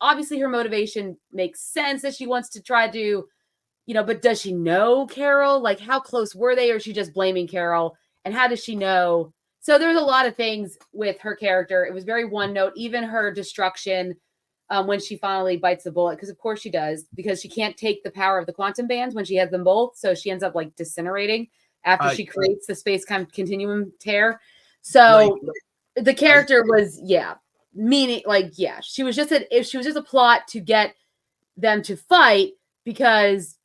obviously her motivation makes sense that she wants to try to, but does she know Carol? Like, how close were they, or is she just blaming Carol? And how does she know? So there's a lot of things with her character. It was very one note, even her destruction when she finally bites the bullet, because of course she does, because she can't take the power of the quantum bands when she has them both. So she ends up like disintegrating after she creates the space continuum tear. So the character was, she was just a plot to get them to fight, because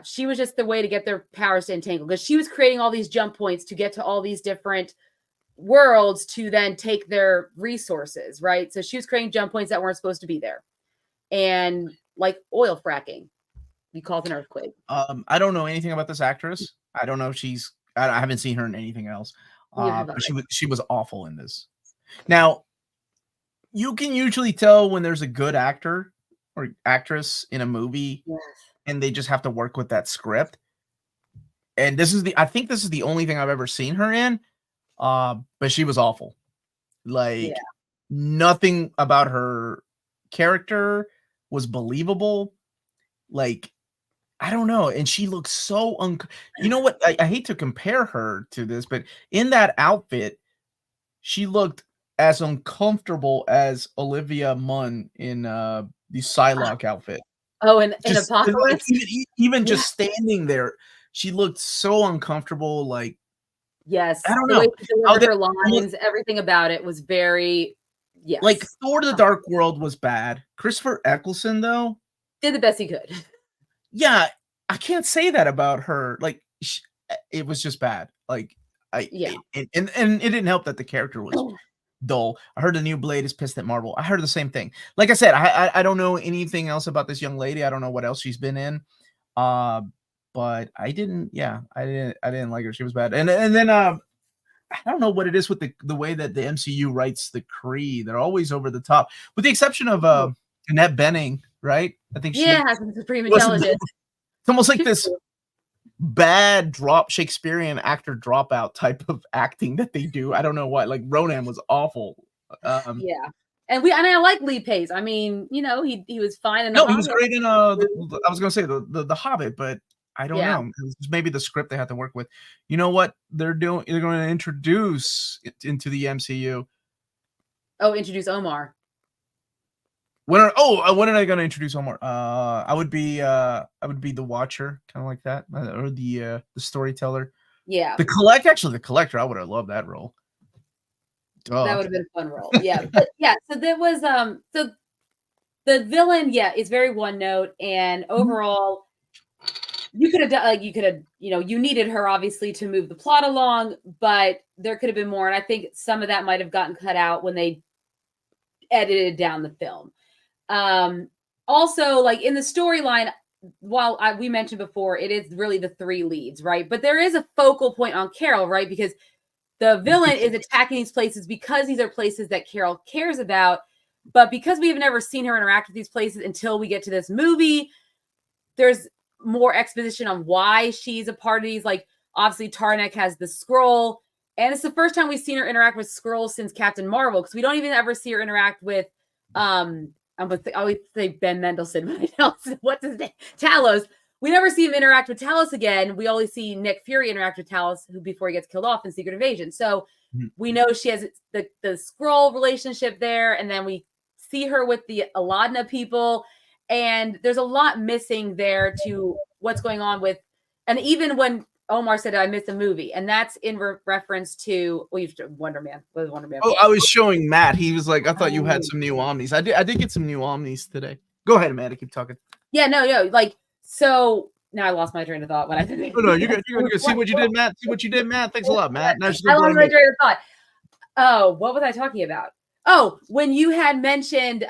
she was just the way to get their powers to entangle, because she was creating all these jump points to get to all these different worlds to then take their resources, right? So she was creating jump points that weren't supposed to be there. And like oil fracking, you call it an earthquake. I don't know anything about this actress. I don't know if I haven't seen her in anything else. But she was awful in this. Now, you can usually tell when there's a good actor or actress in a movie, and they just have to work with that script. And I think this is the only thing I've ever seen her in. But she was awful. Like, nothing about her character was believable. Like, I don't know. And she looks so you know what? I hate to compare her to this, but in that outfit, she looked as uncomfortable as Olivia Munn in the Psylocke outfit. Oh, and Apocalypse? Even just standing there, she looked so uncomfortable. Like, yes, I don't know. The way she delivered her lines, everything about it was very, Like, Thor: The Dark World was bad. Christopher Eccleston, though, did the best he could. Yeah, I can't say that about her. Like, it was just bad. Like, and it didn't help that the character was dull. I heard the new Blade is pissed at Marvel. I heard the same thing. Like I said, I don't know anything else about this young lady. I don't know what else she's been in. But I didn't like her. She was bad. And then I don't know what it is with the way that the MCU writes the Kree. They're always over the top, with the exception of Annette Bening, right? I think she supreme intelligence. It's almost like this bad Shakespearean actor dropout type of acting that they do. I don't know why. Like, Ronan was awful. And I like Lee Pace. I mean, you know, he was fine in no, he was great in I was gonna say the Hobbit, but I don't know. It's maybe the script they had to work with. You know what they're doing? They're going to introduce it into the MCU. Oh, introduce Omar. When are they going to introduce Omar? I would be the Watcher, kind of like that, or the storyteller. Yeah. The Collector. I would have loved that role. Duh. That would have been a fun role. Yeah. But yeah, so there was so the villain, is very one note, and overall you could have done you needed her obviously to move the plot along, but there could have been more, and I think some of that might have gotten cut out when they edited down the film. Also, like in the storyline, while we mentioned before, it is really the three leads, right? But there is a focal point on Carol, right? Because the villain is attacking these places because these are places that Carol cares about. But because we've never seen her interact with these places until we get to this movie, there's more exposition on why she's a part of these. Like, obviously, Tarnax has the scroll, and it's the first time we've seen her interact with Skrulls since Captain Marvel, because we don't even ever see her interact with I always say Ben Mendelsohn. What's his name? Talos. We never see him interact with Talos again. We only see Nick Fury interact with Talos before he gets killed off in Secret Invasion. So we know she has the Skrull relationship there, and then we see her with the Aladna people, and there's a lot missing there to what's going on with, and even when Omar said I missed a movie, and that's in reference to Wonder Man. What was Wonder Man? Oh, I was showing Matt. He was like, I thought you had some new Omnis. I did get some new Omnis today. Go ahead, Matt. I keep talking. Yeah, no. Like, so now I lost my train of thought when I said. Oh, no, you're good. See what you did, Matt. See what you did, Matt. Thanks a lot, Matt. I lost my train of thought. Oh, what was I talking about? Oh, when you had mentioned,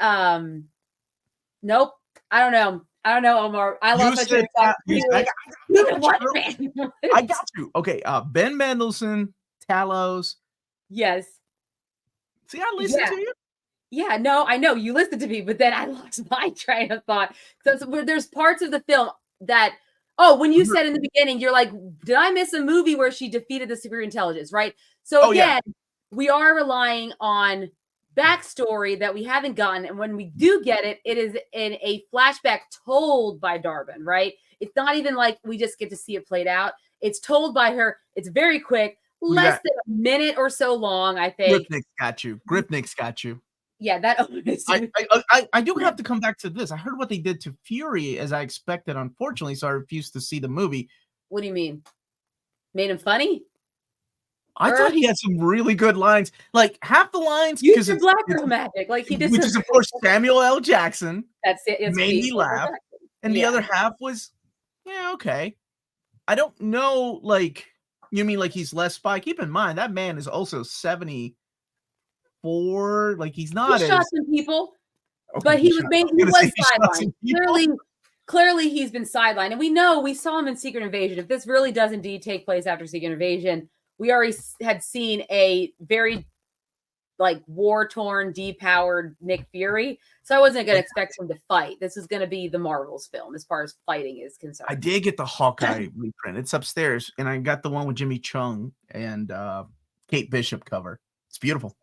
nope. I don't know, Omar. I lost my train of thought. I got you. Okay, Ben Mendelsohn, Talos. Yes. See, I listened to you. Yeah, no, I know you listened to me, but then I lost my train of thought. So there's parts of the film that, when you said in the beginning, you're like, did I miss a movie where she defeated the superior intelligence, right? So again, we are relying on backstory that we haven't gotten, and when we do get it, it is in a flashback told by Darben, right? It's not even like we just get to see it played out. It's told by her. It's very quick, less than a minute or so long, I think. Gripnick's got you. Yeah, that. I do have to come back to this. I heard what they did to Fury as I expected, unfortunately, so I refused to see the movie. What do you mean? Made him funny? I thought he had some really good lines. Like half the lines, because it's black girl magic, like he did, which is of course Samuel L. Jackson. That's it. It's made me laugh, and the other half was, okay. I don't know. Like, you mean like he's less spy? Keep in mind that man is also 74. Like he's not. He shot some people, but he was sidelined. Clearly, he's been sidelined, and we saw him in Secret Invasion. If this really does indeed take place after Secret Invasion, we already had seen a very war-torn, depowered Nick Fury. So I wasn't going to expect him to fight. This is going to be the Marvels film as far as fighting is concerned. I did get the Hawkeye reprint. It's upstairs, and I got the one with Jimmy Chung and Kate Bishop cover. It's beautiful.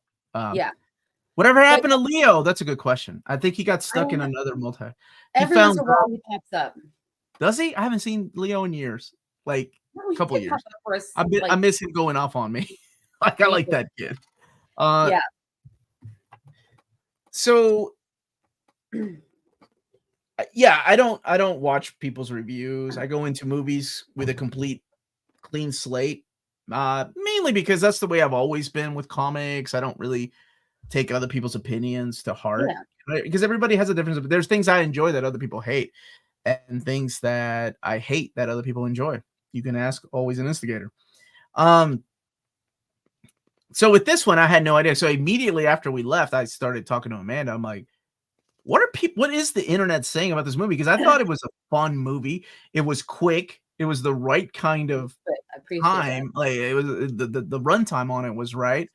Whatever happened to Leo? That's a good question. I think he got stuck in another multi. Every once in a while he pops up. Does he? I haven't seen Leo in years. Like a couple of years. I miss him going off on me. I like that kid. So I don't watch people's reviews. I go into movies with a complete clean slate. Mainly because that's the way I've always been with comics. I don't really take other people's opinions to heart. Right? Because everybody has a difference. There's things I enjoy that other people hate, and things that I hate that other people enjoy. You can ask always an instigator. So with this one, I had no idea. So immediately after we left, I started talking to Amanda. I'm like, what is the internet saying about this movie? Because I thought it was a fun movie. It was quick. It was the right kind of time. Like it was the runtime on it was right.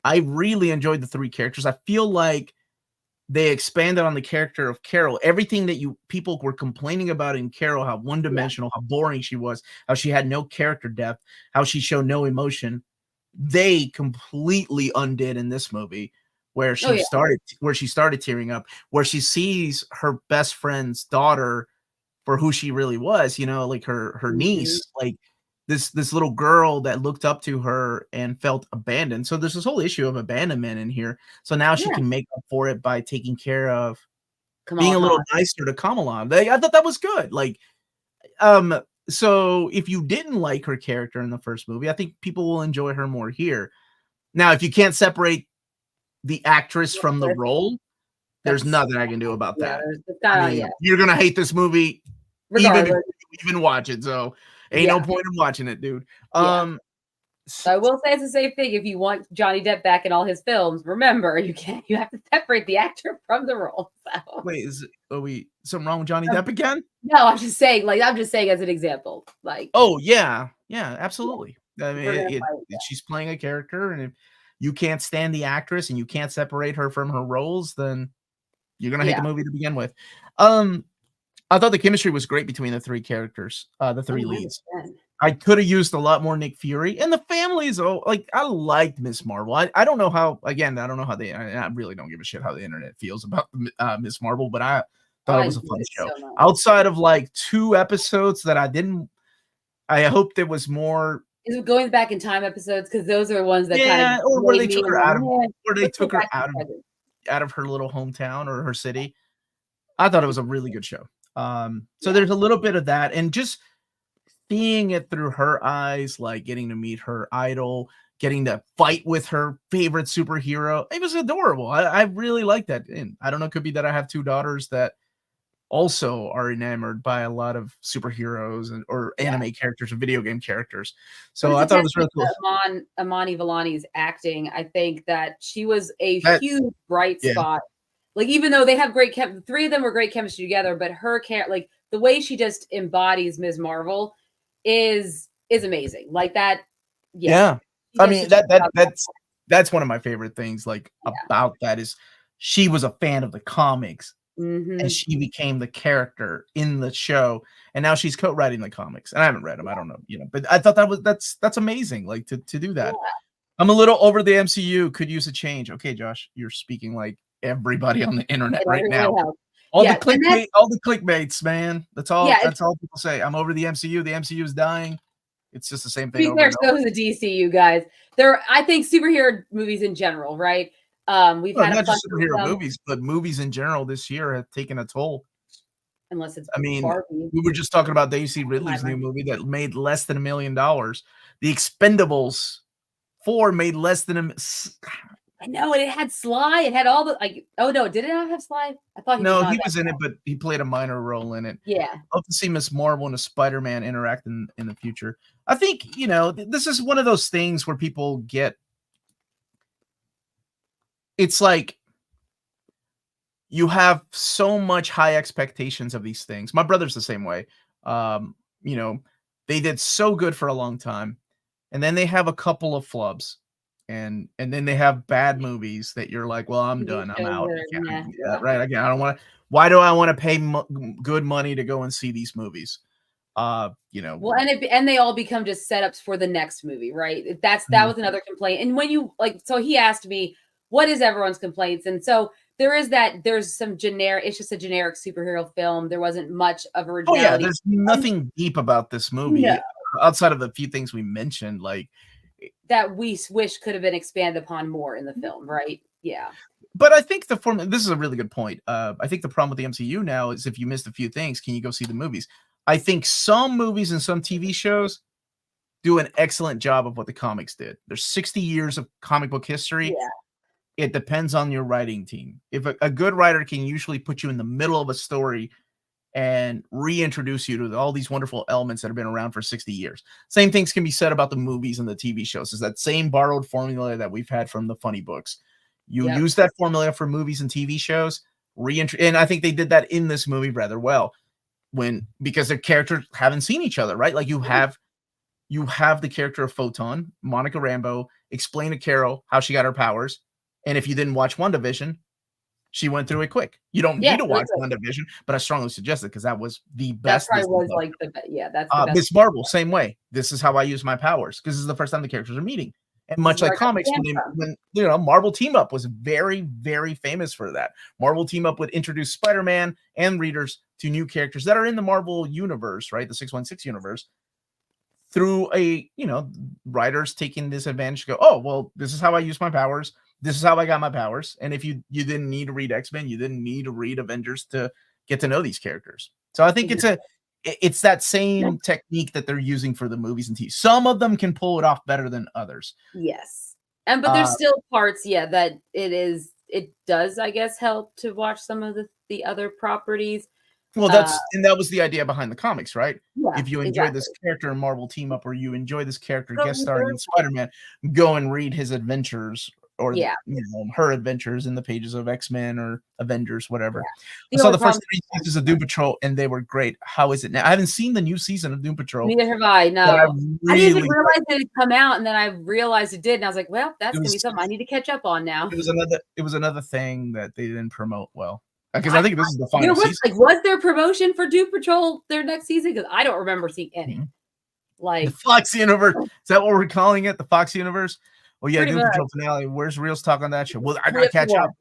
I really enjoyed the three characters. I feel like they expanded on the character of Carol. Everything that people were complaining about in Carol, how one-dimensional, how boring she was, how she had no character depth, how she showed no emotion, they completely undid in this movie. where she started tearing up, where she sees her best friend's daughter for who she really was, you know, like her niece, like this little girl that looked up to her and felt abandoned. So there's this whole issue of abandonment in here. So now she can make up for it by taking care of being a little nicer to Kamala. I thought that was good. Like, so if you didn't like her character in the first movie, I think people will enjoy her more here. Now, if you can't separate the actress from the role, there's nothing I can do about that. I mean, you're gonna hate this movie even if you even watch it. So ain't no point in watching it, dude. So I will say it's the same thing. If you want Johnny Depp back in all his films, remember you have to separate the actor from the role. So. Wait, are we something wrong with Johnny Depp again? No, I'm just saying as an example. Like, oh yeah, absolutely. I mean, she's playing a character, and if you can't stand the actress and you can't separate her from her roles, then you're gonna hate the movie to begin with. I thought the chemistry was great between the three characters, the three leads. I could have used a lot more Nick Fury, and the families. Like, I liked Miss Marvel. I don't know how. Again, I don't know how I really don't give a shit how the internet feels about Miss Marvel, but I thought it was a fun show. So outside of like 2 episodes that I hoped there was more. Is it going back in time episodes? Because those are the ones that kind of or where they took her out of her little hometown or her city. I thought it was a really good show. So there's a little bit of that, and just seeing it through her eyes, like getting to meet her idol, getting to fight with her favorite superhero. It was adorable. I really like that. And I don't know, it could be that I have 2 daughters that also are enamored by a lot of superheroes or anime characters or video game characters. So I thought it was really cool. Amani Villani's acting, I think that she was a huge bright spot. Like, even though they have great 3 of them were great chemistry together, but her like the way she just embodies Ms. Marvel is amazing. Like that. Yeah. I mean, that's one of my favorite things about that is she was a fan of the comics and she became the character in the show, and now she's co-writing the comics. And I haven't read them. I don't know, but I thought that's amazing. Like to do that. Yeah. I'm a little over the MCU. Could use a change. Okay, Josh, you're speaking like everybody on the internet right now. All the clickbaits, man. That's all. That's all people say. I'm over the MCU. The MCU is dying. It's just the same thing. So is the DCU, guys. I think superhero movies in general, right? We've had not just superhero movies, but movies in general this year have taken a toll. Unless it's Barbie. We were just talking about Daisy Ridley's new movie that made less than $1 million. The Expendables 4 made less than I know, and it had Sly. It had all the Oh no, did it not have Sly? I thought he was in it, but he played a minor role in it. Yeah, I'll have to see Miss Marvel and a Spider-Man interact in the future. I think this is one of those things where people get. It's like you have so much high expectations of these things. My brother's the same way. They did so good for a long time, and then they have a couple of flubs. And then they have bad movies that you're like, well, I'm done. I'm out. Right. Again, I don't want to. Why do I want to pay good money to go and see these movies? Well, and they all become just setups for the next movie, right? That was another complaint. And when you so he asked me, what is everyone's complaints? And so there's some generic. It's just a generic superhero film. There wasn't much of originality. Oh yeah, there's nothing deep about this movie outside of the few things we mentioned, like. That we wish could have been expanded upon more in the film, right? Yeah. But I think this is a really good point. I think the problem with the MCU now is if you missed a few things, can you go see the movies? I think some movies and some TV shows do an excellent job of what the comics did. There's 60 years of comic book history. Yeah. It depends on your writing team. If a good writer can usually put you in the middle of a story and reintroduce you to all these wonderful elements that have been around for 60 years. Same things can be said about the movies and the TV shows. It's that same borrowed formula that we've had from the funny books. You use that formula for movies and TV shows, and I think they did that in this movie rather well, because their characters haven't seen each other, right? Like you have the character of Photon, Monica Rambeau, explain to Carol how she got her powers, and if you didn't watch WandaVision, she went through it quick. You don't need to watch WandaVision, but I strongly suggest it because that was the best. That probably was that's the best. Miss Marvel, same way. This is how I use my powers because this is the first time the characters are meeting. And much like comics, when Marvel Team Up was very, very famous for that. Marvel Team Up would introduce Spider-Man and readers to new characters that are in the Marvel universe, right? The 616 universe, through writers taking this advantage to go, oh, well, this is how I use my powers. This is how I got my powers. And if you didn't need to read X-Men, you didn't need to read Avengers to get to know these characters. So I think it's that same technique that they're using for the movies and TV. Some of them can pull it off better than others. Yes. But there's still parts, that it does, I guess, help to watch some of the other properties. Well, that was the idea behind the comics, right? Yeah, if you enjoy this character in Marvel Team Up, or you enjoy this character guest starring in Spider-Man, go and read his adventures, or her adventures in the pages of X-Men or Avengers, whatever. I saw the first 3 seasons of Doom Patrol, and they were great. How is it now? I haven't seen the new season of Doom Patrol. Neither have I. No, I didn't even realize it had come out, and then I realized it did, and I was like, "Well, that's gonna be something I need to catch up on now." It was another thing that they didn't promote well. Because I think this is the final season. Was there promotion for Doom Patrol their next season? Because I don't remember seeing any. The Fox Universe. Is that what we're calling it? The Fox Universe? Well, yeah, Doom Patrol finale. Where's Real's talk on that show? Well, I gotta catch up.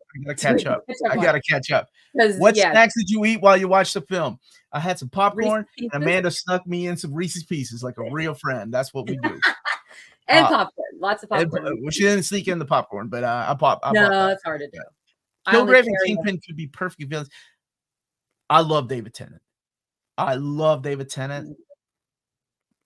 I gotta catch up. What snacks did you eat while you watched the film? I had some popcorn, and Amanda snuck me in some Reese's Pieces like a real friend. That's what we do. And popcorn. Lots of popcorn. Well, she didn't sneak in the popcorn, but I popped. No, it's hard to do. Kilgrave and Kingpin could be perfect villains. I love David Tennant.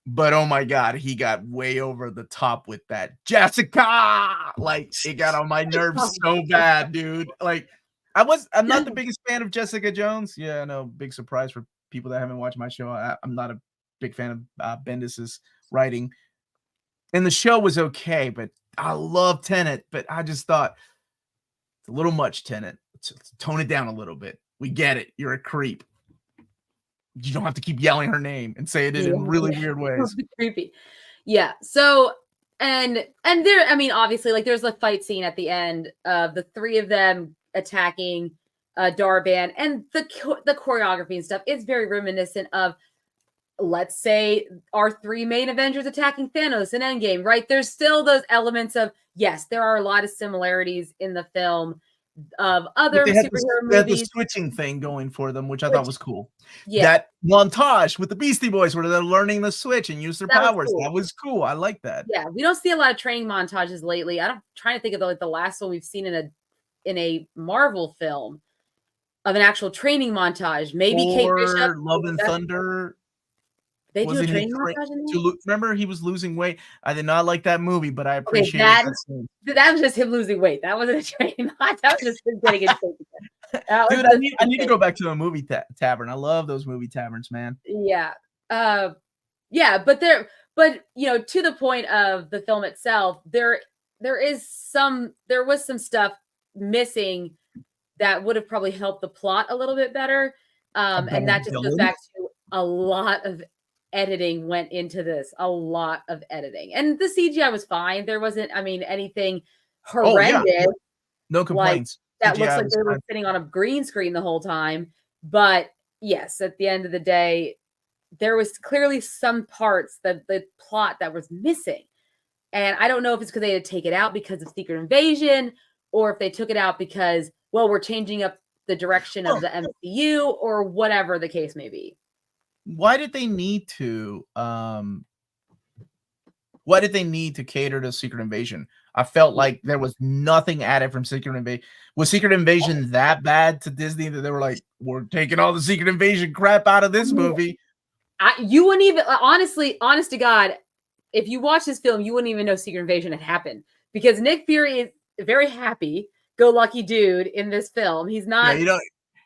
But oh my God, he got way over the top with that Jessica. Like, it got on my nerves so bad, dude. Like, I'm not the biggest fan of Jessica Jones. Yeah, I know, big surprise for people that haven't watched my show. I'm not a big fan of Bendis's writing. And the show was okay, but I love Tennant. But I just thought, a little much, Tennant. Let's tone it down a little bit. We get it. You're a creep. You don't have to keep yelling her name and say it in really weird ways. Creepy. Yeah. So and there, I mean, obviously, like, there's a fight scene at the end of the 3 of them attacking Darban, and the choreography and stuff. It's very reminiscent of, let's say, our 3 main Avengers attacking Thanos in Endgame, right? There's still those elements of, yes, there are a lot of similarities in the film of other superhero movies. They had the switching thing going for them, which I thought was cool. Yeah. That montage with the Beastie Boys where they're learning the switch and use their powers. That was cool. I like that. Yeah, we don't see a lot of training montages lately. I'm trying to think of the last one we've seen in a Marvel film of an actual training montage. Maybe Kate Bishop. Love and Thunder. They do a training montage in there? Remember, he was losing weight. I did not like that movie, but I appreciate that. That was just him losing weight. That wasn't a training montage. That was just him getting in shape again. Dude, I need to go back to a movie tavern. I love those movie taverns, man. Yeah. But to the point of the film itself, there was some stuff missing that would have probably helped the plot a little bit better. And that just goes back to a lot of editing went into this, a lot of editing, and the CGI was fine. There wasn't, anything horrendous. Oh, yeah. No complaints. That looks like they were sitting on a green screen the whole time. But yes, at the end of the day, there was clearly some parts that the plot that was missing. And I don't know if it's because they had to take it out because of Secret Invasion, or if they took it out because, well, we're changing up the direction of the MCU, or whatever the case may be. Why did they need to cater to Secret Invasion? I felt like there was nothing added from Secret Invasion. Was Secret Invasion that bad to Disney that they were like, we're taking all the Secret Invasion crap out of this movie? You wouldn't even, honest to God, if you watch this film, you wouldn't even know Secret Invasion had happened, because Nick Fury is a very happy-go-lucky dude in this film. He's not. Yeah,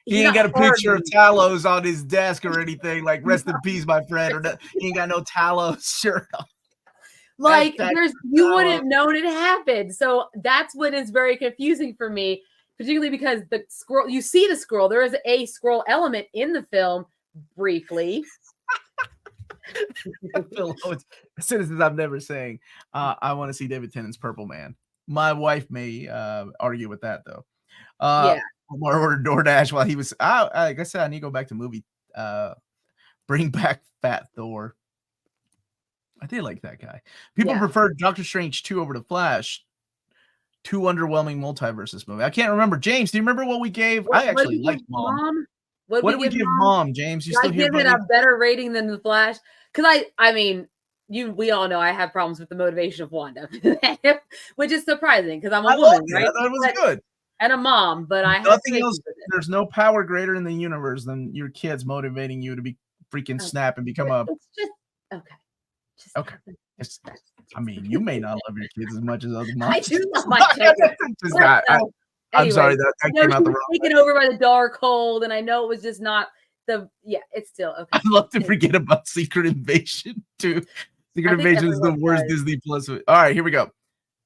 he ain't got a picture of Talos on his desk or anything, like, rest in peace, my friend. Or he ain't got no Talos shirt on. Like, you wouldn't known it happened. So that's what is very confusing for me, particularly because the scroll, you see the scroll. There is a scroll element in the film briefly. Citizens, I'm never saying I want to see David Tennant's Purple Man. My wife may argue with that, though. Omar ordered DoorDash while he was like I said, I need to go back to movie. Bring back Fat Thor. I did like that guy. People preferred Doctor Strange 2 over the Flash. 2 underwhelming multiverses movie. I can't remember. James, do you remember what we gave? I actually liked Mom. What did we give Mom, James? You still here, buddy? I give it a better rating than the Flash because I mean, we all know I have problems with the motivation of Wanda, which is surprising because I'm a woman, right? That was good. And a mom, but I have nothing else. There's no power greater in the universe than your kids motivating you to be freaking snap and become a. It's just okay. Okay. I mean, you may not love your kids as much as other moms. I do love my kids. I'm sorry that came out the wrong way. Taken over by the dark hold, and I know it was just not the. Yeah, it's still okay. I'd love to forget about Secret Invasion too. Secret Invasion is the worst Disney Plus. All right, here we go.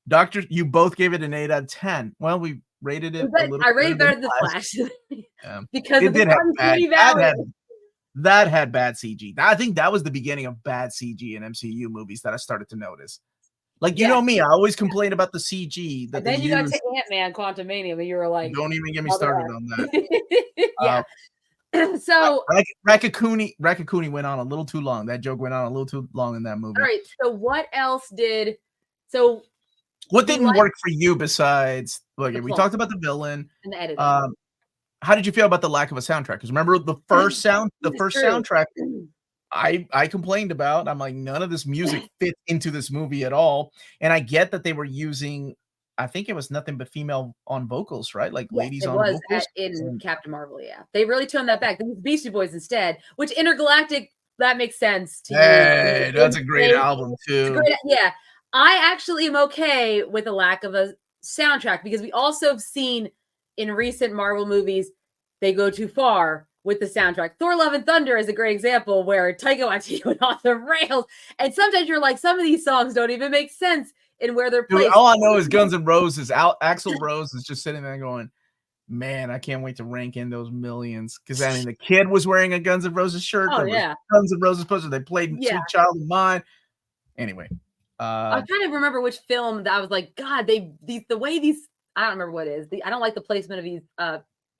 Doctor, you both gave it an 8 out of 10. Well, we rated it. I rated better than the Flash because it did have bad. That had bad CG. I think that was the beginning of bad CG in MCU movies that I started to notice. Like, you know me, I always complain about the CG. That then you got to Ant-Man Quantumania, but you were like... Don't even get me started on that. So... Raccacoonie went on a little too long. That joke went on a little too long in that movie. All right, so what else did... So... What didn't work for you besides... Look, we talked about the villain. And the editing. How did you feel about the lack of a soundtrack? Because remember the first soundtrack I complained about. I'm like, none of this music fit into this movie at all. And I get that they were using, I think it was nothing but female on vocals, right? Like ladies on vocals. In Captain Marvel, yeah. They really toned that back. They used Beastie Boys instead, which Intergalactic, that makes sense to you. That's a great album too. Yeah. I actually am okay with the lack of a soundtrack because we also have seen in recent Marvel movies, they go too far with the soundtrack. Thor: Love and Thunder is a great example where Taika Waititi went off the rails. And sometimes you're like, some of these songs don't even make sense in where they're placed. Dude, all I know is Guns N' Roses. Axl Rose is just sitting there going, man, I can't wait to rank in those millions. Because, I mean, the kid was wearing a Guns N' Roses shirt. Oh, yeah. Guns N' Roses poster. They played Sweet Child of Mine. Anyway. I'm trying to remember which film that I was like, God, the way these... I don't remember what it is. I don't like the placement of these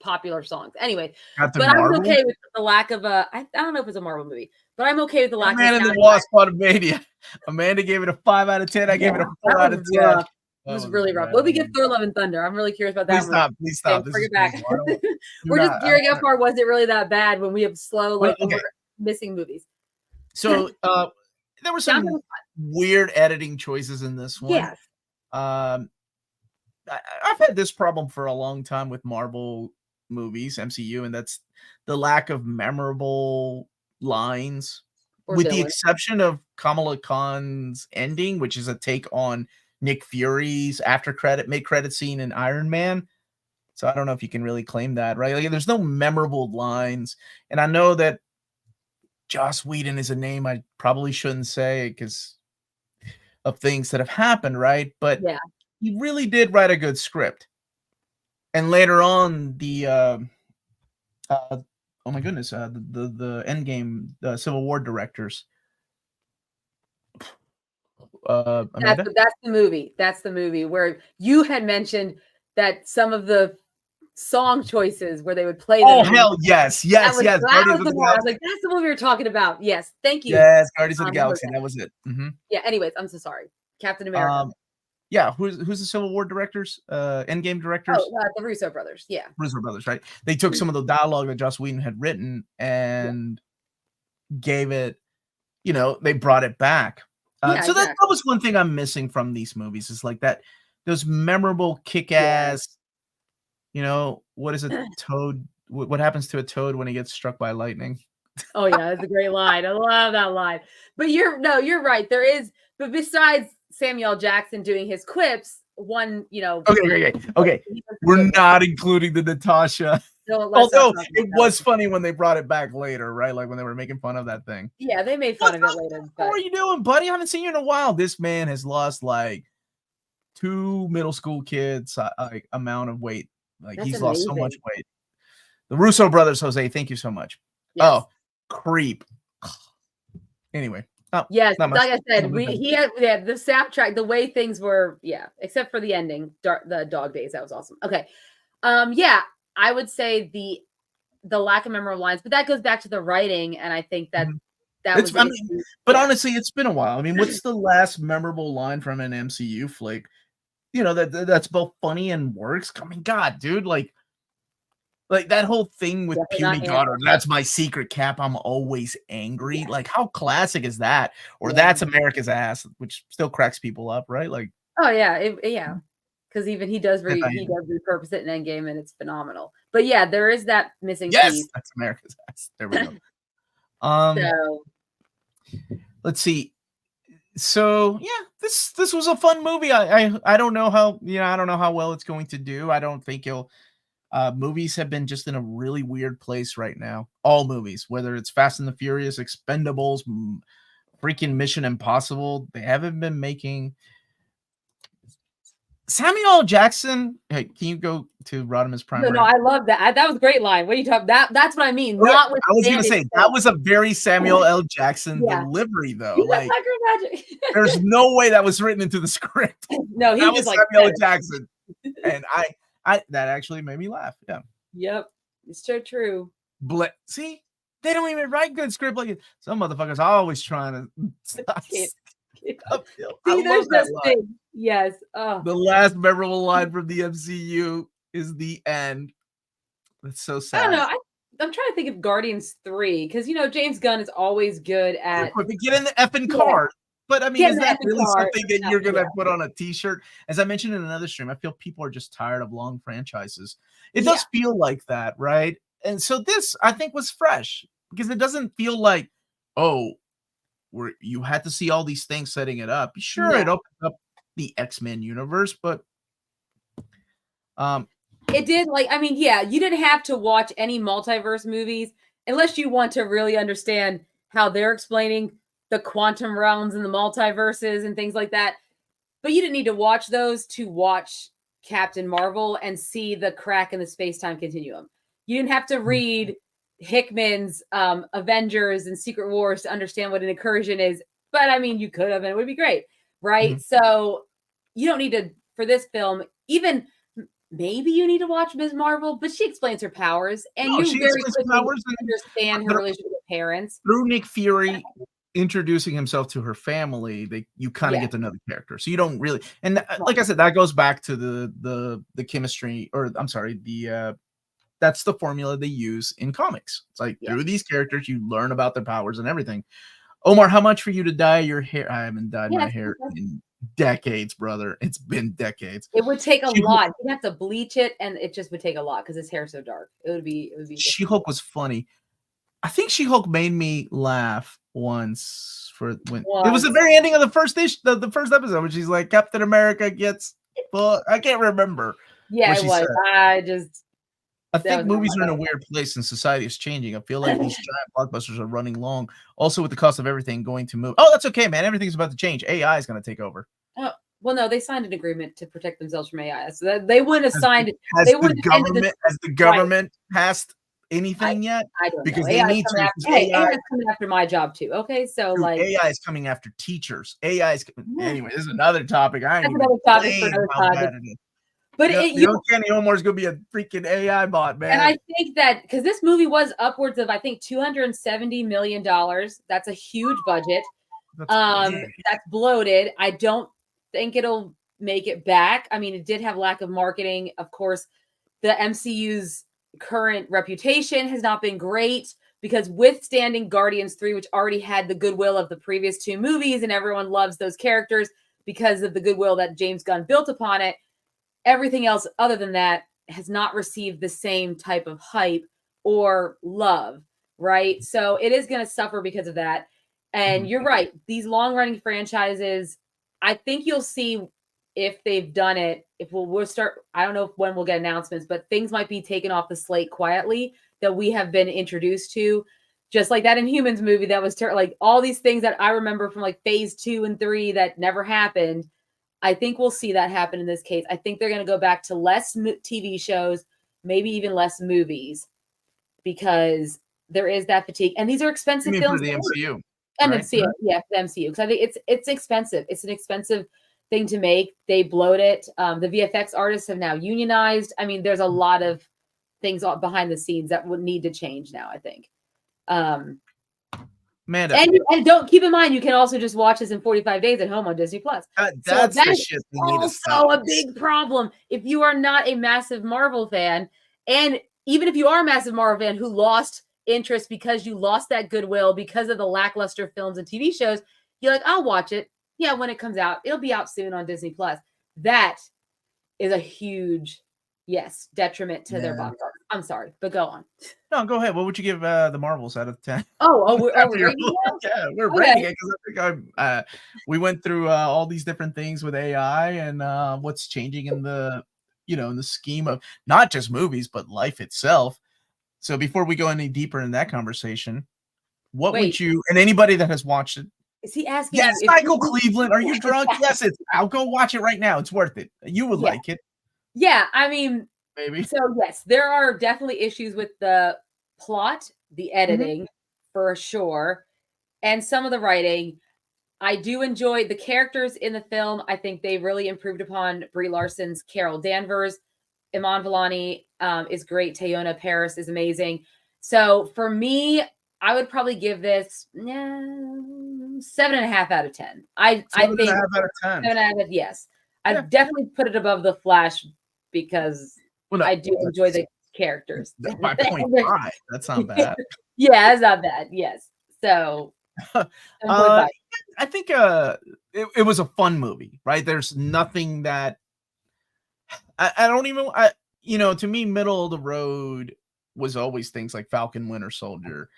popular songs. Anyway, but I was okay with the lack of a. I don't know if it's a Marvel movie, but I'm okay with the lack of. Man in the Wasp: Quantumania. Amanda gave it a 5 out of 10. I gave it a 4 out of 10. It was really rough. What did we give Thor: Love and Thunder? I'm really curious about that. Please stop. Bring it back. We're just gearing up for was it really that bad when we have slow missing movies. So there were some weird editing choices in this one. Yes. I've had this problem for a long time with Marvel movies, MCU, and that's the lack of memorable lines, with the exception of Kamala Khan's ending, which is a take on Nick Fury's mid-credit scene in Iron Man. So I don't know if you can really claim that, right? Like, there's no memorable lines, and I know that Joss Whedon is a name I probably shouldn't say because of things that have happened, right? But yeah. He really did write a good script. And later on, the oh my goodness, the Endgame, the Civil War directors. That's the movie. That's the movie where you had mentioned that some of the song choices where they would play. Oh hell yes. I was like, that's the movie we were talking about. Yes, thank you. Yes, Guardians of the Galaxy. That was it. Mm-hmm. Yeah. Anyways, I'm so sorry. Captain America. Yeah, who's the Civil War directors? Endgame directors? Oh, the Russo brothers. Yeah. Russo brothers, right? They took some of the dialogue that Joss Whedon had written and gave it, they brought it back. So that was one thing I'm missing from these movies is like that, those memorable kick-ass, what is a toad? What happens to a toad when he gets struck by lightning? Oh yeah, that's a great line. I love that line. But you're right. There is, but besides Samuel Jackson doing his quips, one, Okay. We're not including the Natasha. Although it was funny when they brought it back later, right? Like when they were making fun of that thing. Yeah, they made fun of it later. What are you doing, buddy? I haven't seen you in a while. This man has lost like 2 middle school kids amount of weight. Like he's lost so much weight. The Russo brothers, Jose, thank you so much. Yes. Oh, creep. Anyway. Oh, yes, like I said, he had the soundtrack, the way things were, except for the ending, the dog days, that was awesome. Okay, I would say the lack of memorable lines, but that goes back to the writing, and I think that But honestly, it's been a while. I mean, what's the last memorable line from an MCU flick? You know, that's both funny and works. I mean, God, dude, like that whole thing with Puny Goddard, that's my secret cap. I'm always angry. Yeah. Like, how classic is that? Or that's America's ass, which still cracks people up, right? Like, oh yeah, because even he does repurpose it in Endgame, and it's phenomenal. But yeah, there is that missing piece. That's America's ass. There we go. Let's see. So yeah, this was a fun movie. I don't know how I don't know how well it's going to do. I don't think it'll. Movies have been just in a really weird place right now. All movies, whether it's Fast and the Furious, Expendables, freaking Mission Impossible, they haven't been making. Samuel L. Jackson. Hey, can you go to Rodimus Prime? No, I love that. That was a great line. What are you talking about? That's what I mean. I was going to say that was a very Samuel L. Jackson delivery, though. Like, there's no way that was written into the script. No, he that was like Samuel L. Jackson, and I that actually made me laugh. Yeah. Yep. It's so true. See, they don't even write good script like it. Some motherfuckers are always trying to. See, there's this thing. Yes. Oh. The last memorable line from the MCU is the end. That's so sad. I don't know. I'm trying to think of Guardians 3 because James Gunn is always good at get in the effing car. But I mean, is that really something that you're gonna put on a t-shirt? As I mentioned in another stream, I feel people are just tired of long franchises. It does feel like that, right? And so this, I think, was fresh because it doesn't feel like, where you had to see all these things setting it up. Sure, it opened up the X-Men universe, but it did. You didn't have to watch any multiverse movies unless you want to really understand how they're explaining the quantum realms and the multiverses and things like that. But you didn't need to watch those to watch Captain Marvel and see the crack in the space-time continuum. You didn't have to read Hickman's Avengers and Secret Wars to understand what an incursion is. But I mean, you could have, and it would be great, right? Mm-hmm. So you don't need to, for this film, even maybe you need to watch Ms. Marvel, but she explains her powers, and you very quickly understand her relationship with parents. Through Nick Fury introducing himself to her family, you kind of get to know the character. So you don't really, and like I said, that goes back to the chemistry, or I'm sorry, that's the formula they use in comics. It's like through these characters, you learn about their powers and everything. Omar, how much for you to dye your hair? I haven't dyed my hair in decades, brother. It's been decades. It would take a lot. You'd have to bleach it, and it just would take a lot because his hair's so dark. It would be. She-Hulk was funny. I think She-Hulk made me laugh once it was the very ending of the first the first episode when she's like, Captain America gets I can't remember. Yeah, it was. I think movies are in a weird place and society is changing. I feel like these giant blockbusters are running long. Also, with the cost of everything going to move. Oh, that's okay, man. Everything's about to change. AI is going to take over. Oh, well, no, they signed an agreement to protect themselves from AI. So they wouldn't have signed. Has the government passed anything yet? I don't know. Because they need to. AI is coming after my job too. Okay, so AI is coming after teachers. AI is anyway. This is another topic. That's another topic for another topic. But Uncanny Omar's gonna be a freaking AI bot, man. And I think that because this movie was upwards of, I think, $270 million. That's a huge budget. That's bloated. I don't think it'll make it back. I mean, it did have lack of marketing. Of course, the MCU's current reputation has not been great because withstanding Guardians 3, which already had the goodwill of the previous two movies, and everyone loves those characters because of the goodwill that James Gunn built upon it. Everything else other than that has not received the same type of hype or love, right? So it is going to suffer because of that. And you're right. These long-running franchises, I think you'll see if they've done it. If we'll start, I don't know when we'll get announcements, but things might be taken off the slate quietly that we have been introduced to. Just like that Inhumans movie that was like all these things that I remember from like phase 2 and 3 that never happened. I think we'll see that happen in this case. I think they're going to go back to less TV shows, maybe even less movies, because there is that fatigue. And these are expensive films. For the MCU. And right? MCU, the MCU. Because I think it's expensive. It's an expensive thing to make. They bloat it. The VFX artists have now unionized. I mean, there's a lot of things behind the scenes that would need to change now, I think. Man, and don't keep in mind you can also just watch this in 45 days at home on Disney Plus. That's the shit we need to stop. Also a big problem if you are not a massive Marvel fan, and even if you are a massive Marvel fan who lost interest because you lost that goodwill because of the lackluster films and TV shows, you're like, I'll watch it. Yeah, when it comes out, it'll be out soon on Disney Plus. That is a huge detriment to their box office. I'm sorry, but go on. No, go ahead. What would you give the Marvels out of 10? We're rating it? Yeah, we're rating it because I think we went through all these different things with AI and what's changing in the in the scheme of not just movies but life itself. So before we go any deeper in that conversation, what would you and anybody that has watched it? Is he asking? Yes, Michael Cleveland. Are you drunk? Yes, I'll go watch it right now. It's worth it. You would like it. Yeah, I mean, maybe. So yes, there are definitely issues with the plot, the editing, for sure, and some of the writing. I do enjoy the characters in the film. I think they really improved upon Brie Larson's Carol Danvers. Iman Vellani is great. Teyonah Parris is amazing. So for me, I would probably give this 7.5 out of 10. I think 7.5 out of 10. 7 out of yes. I'd definitely put it above The Flash because I do enjoy the characters. By 0.5, that's not bad. Yeah, that's not bad. Yes. So I think it was a fun movie, right? There's nothing that I don't even to me, middle of the road was always things like Falcon Winter Soldier.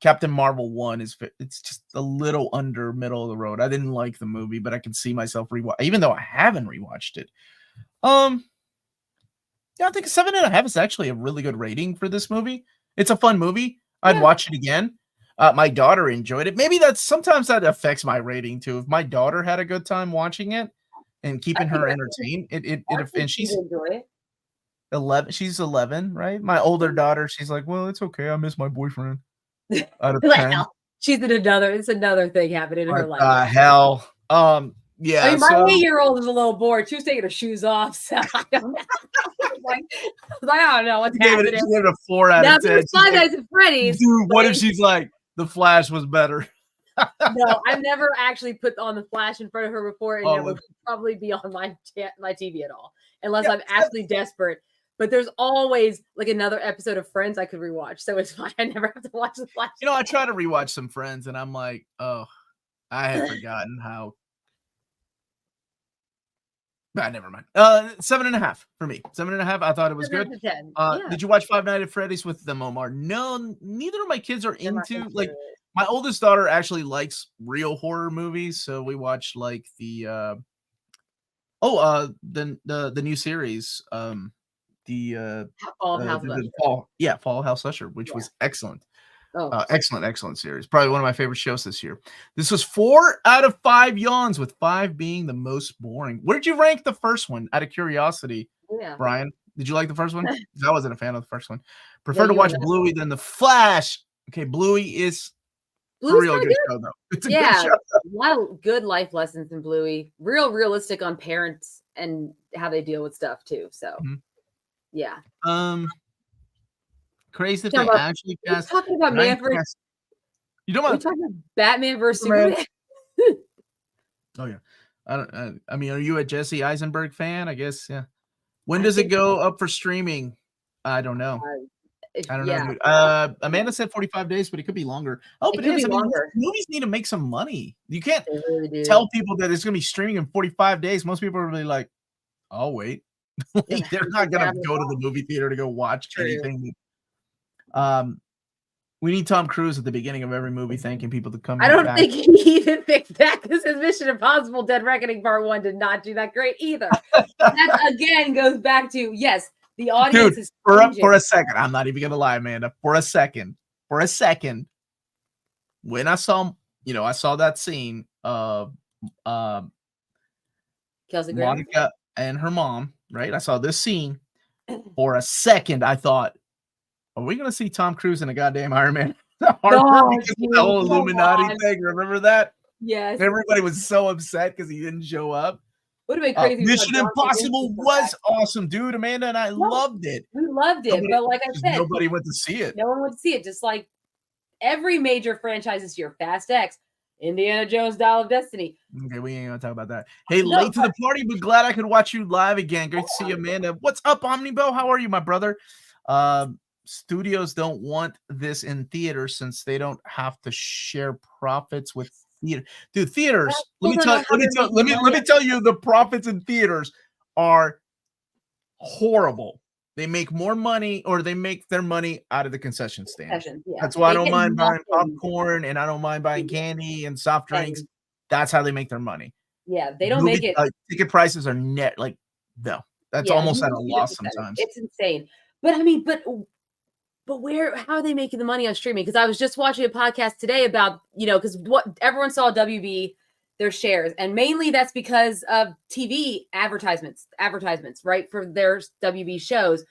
Captain Marvel 1 it's just a little under middle of the road. I didn't like the movie, but I can see myself even though I haven't rewatched it. Yeah, I think 7.5 is actually a really good rating for this movie. It's a fun movie. I'd watch it again. My daughter enjoyed it. Maybe sometimes that affects my rating too. If my daughter had a good time watching it and keeping her entertained, and she's 11. She's 11, right? My older daughter, she's like, well, it's okay. I miss my boyfriend. Out of 10. It's another thing happening in her life. Hell. Yeah. I mean, my 8-year-old is a little bored. She was taking her shoes off. So I don't know. I don't know what's happening. She gave it a 4 out of 10. Five Nights at Freddy's. Dude, what if she's like, The Flash was better? No, I've never actually put on The Flash in front of her before, and it would probably be on my TV at all, unless I'm actually desperate. But there's always like another episode of Friends I could rewatch, so it's fine. I never have to watch The Flash. I try to rewatch some Friends, and I'm like, oh, I had forgotten how. But never mind. 7.5 for me. 7.5. I thought it was good. Did you watch Five Nights at Freddy's with them, Omar? No, neither of my kids are into like. My oldest daughter actually likes real horror movies, so we watched like the new series, Fall House Usher, which was excellent. Excellent series. Probably one of my favorite shows this year. This was 4 out of 5 yawns, with 5 being the most boring. Where did you rank the first one? Out of curiosity, Brian, did you like the first one? I wasn't a fan of the first one. Prefer to watch Bluey than The Flash. Okay, Bluey is a real good show, though. It's a good show. A lot of good life lessons in Bluey. Realistic on parents and how they deal with stuff too. So, yeah. Crazy if they actually cast. Talking about You don't want talking about Batman versus Superman? Oh yeah. I mean, are you a Jesse Eisenberg fan? I guess. Yeah. When does it go up for streaming? I don't know. I don't know. Dude. Amanda said 45 days, but it could be longer. Oh, but it is. Movies need to make some money. You can't tell people that it's going to be streaming in 45 days. Most people are really like, I'll wait. They're not going to go to the movie theater to go watch anything. We need Tom Cruise at the beginning of every movie thanking people to come. I don't think he even fixed that because his Mission Impossible Dead Reckoning Part 1 did not do that great either. That again goes back to the audience is for a second. I'm not even gonna lie, Amanda. For a second, when I saw that scene of Kelsey Monica and her mom, right? I saw this scene. For a second, I thought, are we going to see Tom Cruise in a goddamn Iron Man? The whole Illuminati thing. Remember that? Yes. Everybody was so upset because he didn't show up. Would have been crazy. Mission Impossible was awesome, dude. Amanda and I loved it. We loved it, but like I said, nobody went to see it. No one went to see it. Just like every major franchise this year. Fast X, Indiana Jones, Dial of Destiny. Okay, we ain't gonna talk about that. Hey, late to the party, but glad I could watch you live again. Great to see you, Amanda. What's up, Omnibo? How are you, my brother? Studios don't want this in theaters since they don't have to share profits with theater. Dude, theaters. Let me tell you, the profits in theaters are horrible. They make more money, or they make their money out of the concession stand. That's why I don't mind buying popcorn, and I don't mind buying candy and soft drinks. That's how they make their money. Yeah, they don't make it. Ticket prices are net like no. That's almost at a loss sometimes. It's insane. But I mean, but how are they making the money on streaming? Because I was just watching a podcast today about, because what everyone saw WB, their shares, and mainly that's because of TV advertisements, right? For their WB shows,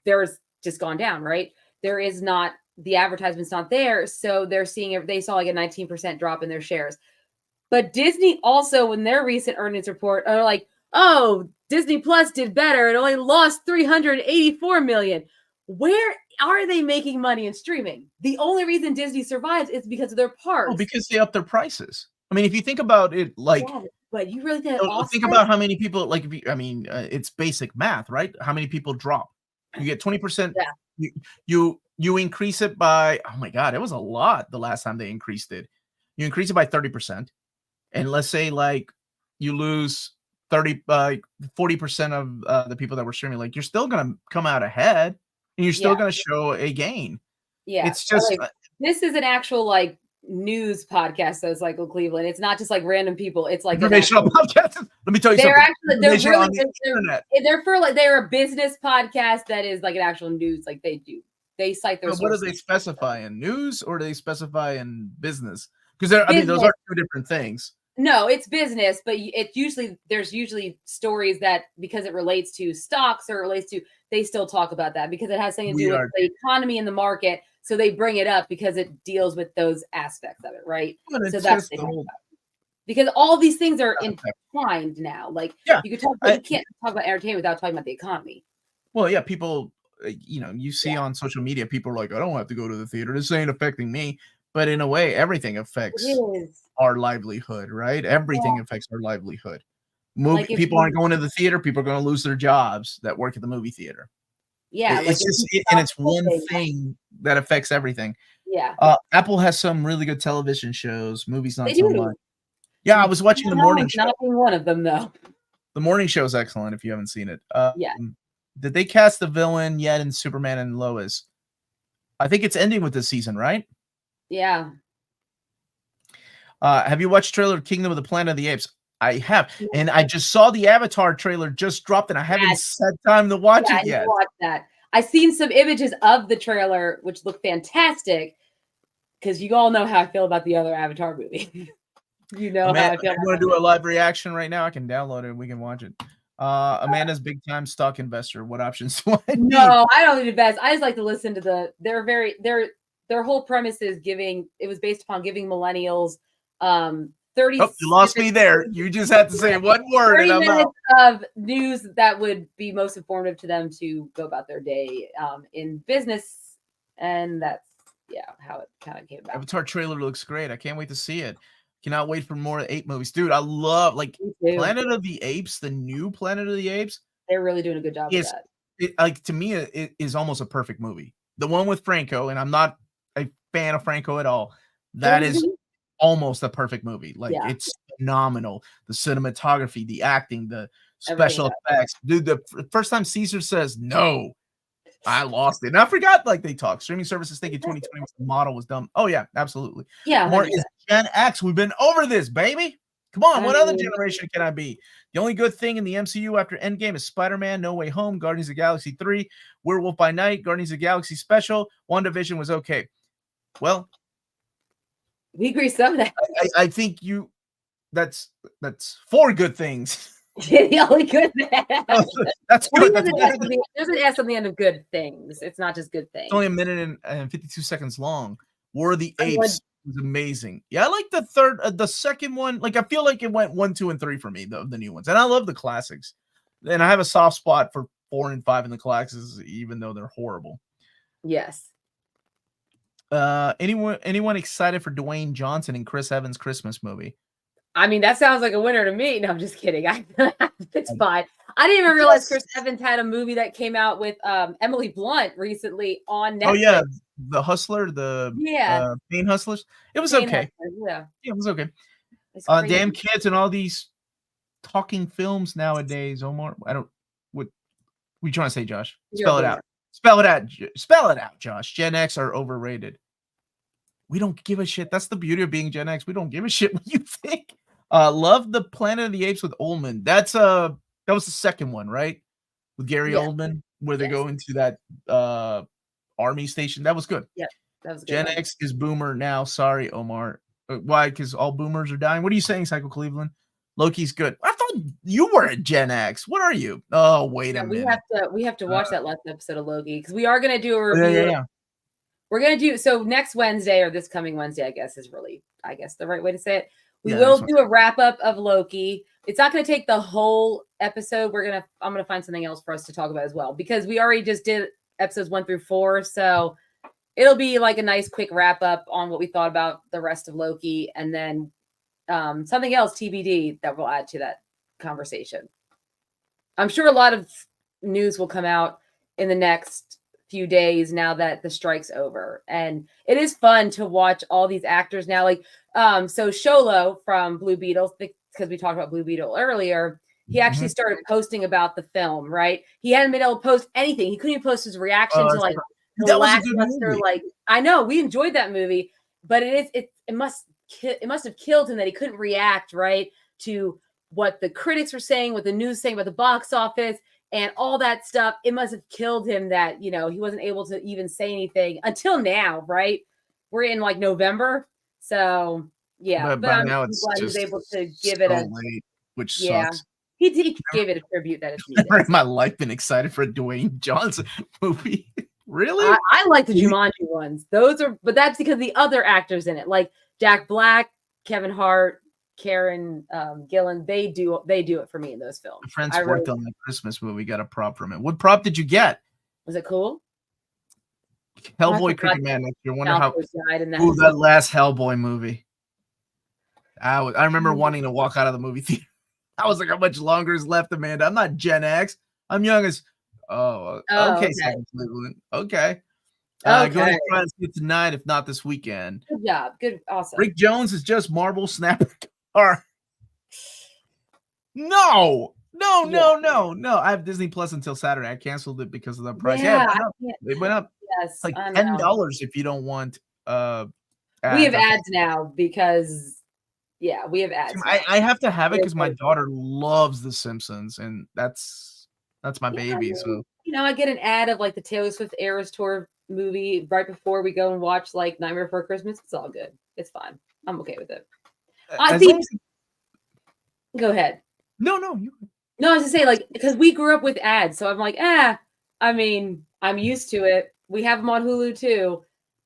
there's just gone down, right? There is not, the advertisement's not there. So they saw like a 19% drop in their shares. But Disney also, in their recent earnings report, are like, oh, Disney Plus did better. It only lost $384 million. Where are they making money in streaming? The only reason Disney survives is because of their parks. Oh, because they up their prices. I mean, if you think about it, like, but you really think about how many people, like, it's basic math, right? How many people drop? You get 20%. Yeah. You increase it by, oh my God, it was a lot the last time they increased it. You increase it by 30%. And let's say like you lose 40% of the people that were streaming, like you're still going to come out ahead and you're still going to show a gain. Yeah. It's just, this is an actual like news podcast. So it's like Cleveland. It's not just like random people. It's like informational podcast. Let me tell you something. They're a business podcast that is like an actual news. Like they cite their sources. What do they specify in news, or do they specify in business? Because those are two different things. No, it's business, but there's usually stories that, because it relates to stocks or relates to, they still talk about that because it has something to do with the economy and the market. So they bring it up because it deals with those aspects of it, right? So that's because all these things are entwined now. Like you can't talk about entertainment without talking about the economy. Well, yeah, people, you see on social media, people are like, I don't have to go to the theater. This ain't affecting me. But in a way, everything affects our livelihood, right? Everything affects our livelihood. People aren't going to the theater. People are going to lose their jobs that work at the movie theater. Yeah. It's one thing that affects everything. Yeah. Apple has some really good television shows, movies not so much. Yeah, I was watching the morning show. Not being one of them, though. The morning show is excellent if you haven't seen it. Did they cast the villain yet in Superman and Lois? I think it's ending with this season, right? Yeah. Have you watched trailer Kingdom of the Planet of the Apes? I have, and I just saw the Avatar trailer just dropped, and I haven't had time to watch it yet. Watch that. I've seen some images of the trailer, which look fantastic, because you all know how I feel about the other Avatar movie. How I feel. I'm going to do a live reaction right now. I can download it and we can watch it. Amanda's big time stock investor. What options do I need? No, I don't invest. I just like to listen to their whole premise is it was based upon giving millennials 30. Oh, you lost me there. You just had to say one word. 30 minutes of news that would be most informative to them to go about their day in business. And that's how it kind of came about. Avatar trailer looks great. I can't wait to see it. Cannot wait for more ape movies. Dude, I love Planet of the Apes, the new Planet of the Apes. They're really doing a good job with that. To me, it is almost a perfect movie. The one with Franco, and I'm not a fan of Franco at all. That is almost a perfect movie. It's phenomenal. The cinematography, the acting, the special effects. Dude, the first time Caesar says no, I lost it. And I forgot they talk. Streaming services thinking 2020 the model was dumb. Oh yeah, absolutely. Yeah. More is Gen X. We've been over this, baby. Come on, what other generation can I be? The only good thing in the MCU after Endgame is Spider-Man, No Way Home, Guardians of the Galaxy 3, Werewolf by Night, Guardians of the Galaxy Special, WandaVision was okay. Well, we agree some of that. I think that's 4 good things. The only good thing. That's good. There's an S on the end of good things. It's not just good things. It's only 1 minute and 52 seconds long. War of the Apes was amazing. Yeah, I like the second one. I feel like it went 1, 2, and 3 for me, the new ones. And I love the classics. And I have a soft spot for 4 and 5 in the classics, even though they're horrible. Yes. Anyone excited for Dwayne Johnson and Chris Evans' Christmas movie? I mean, that sounds like a winner to me. No, I'm just kidding. It's fine. I didn't even realize Chris Evans had a movie that came out with Emily Blunt recently on Netflix. Oh yeah, The Hustler, Pain Hustlers. It was okay. Yeah, it was okay. Damn kids and all these talking films nowadays, Omar. What are you trying to say, Josh? Spell it out. Spell it out. Spell it out, Josh. Gen X are overrated. We don't give a shit. That's the beauty of being Gen X. We don't give a shit what you think. Love the Planet of the Apes with Oldman. That was the second one, right? With Gary Oldman, where they go into that army station. That was good. Yeah, that was good. Gen X is boomer now. Sorry, Omar. Why? Because all boomers are dying. What are you saying, Psycho Cleveland? Loki's good. I thought you were a Gen X. What are you? Oh, wait a minute. We have to watch that last episode of Loki because we are going to do a review. Yeah. We're going to do so next Wednesday, or this coming Wednesday, I guess is really, the right way to say it. We will do a wrap up of Loki. It's not going to take the whole episode. I'm going to find something else for us to talk about as well, because we already just did episodes 1 through 4. So it'll be like a nice quick wrap up on what we thought about the rest of Loki, and then something else TBD that will add to that conversation. I'm sure a lot of news will come out in the next few days now that the strike's over, and it is fun to watch all these actors now. Like so Sholo from Blue Beetle, because we talked about Blue Beetle earlier, he actually started posting about the film, right? He hadn't been able to post anything. He couldn't even post his reaction to like the lackluster. Like, I know we enjoyed that movie, but it must have killed him that he couldn't react right to what the critics were saying, what the news saying about the box office and all that stuff. It must have killed him that, he wasn't able to even say anything until now, right? We're in like November. So yeah, but by now it's glad just he was able to give it a late, which sucks. He gave it a tribute that it's needed. Never in my life been excited for a Dwayne Johnson movie. Really? I like the Jumanji ones. But that's because the other actors in it, like Jack Black, Kevin Hart, Karen Gillan, they do it for me in those films. My friends worked on the Christmas movie, got a prop from it. What prop did you get? Was it cool? Hellboy Cricket Man. You wonder how that last Hellboy movie. I remember wanting to walk out of the movie theater. I was like, how much longer is left, Amanda? I'm not Gen X. I'm young as okay. Okay. Going to try and see it tonight, if not this weekend. Good job. Good, awesome. Rick Jones is just Marvel Snapper car. No. I have Disney Plus until Saturday. I canceled it because of the price. They went up. Yes, it's like $10 if you don't want ads. We have ads now because we have ads. I have to have it because my daughter loves The Simpsons, and that's my baby. So I get an ad of like the Taylor Swift Eras Tour movie right before we go and watch like Nightmare Before Christmas. It's all good. It's fine. I'm okay with it. Go ahead. No, I was to say, like, because we grew up with ads, so I'm like, I mean, I'm used to it. We have them on Hulu too.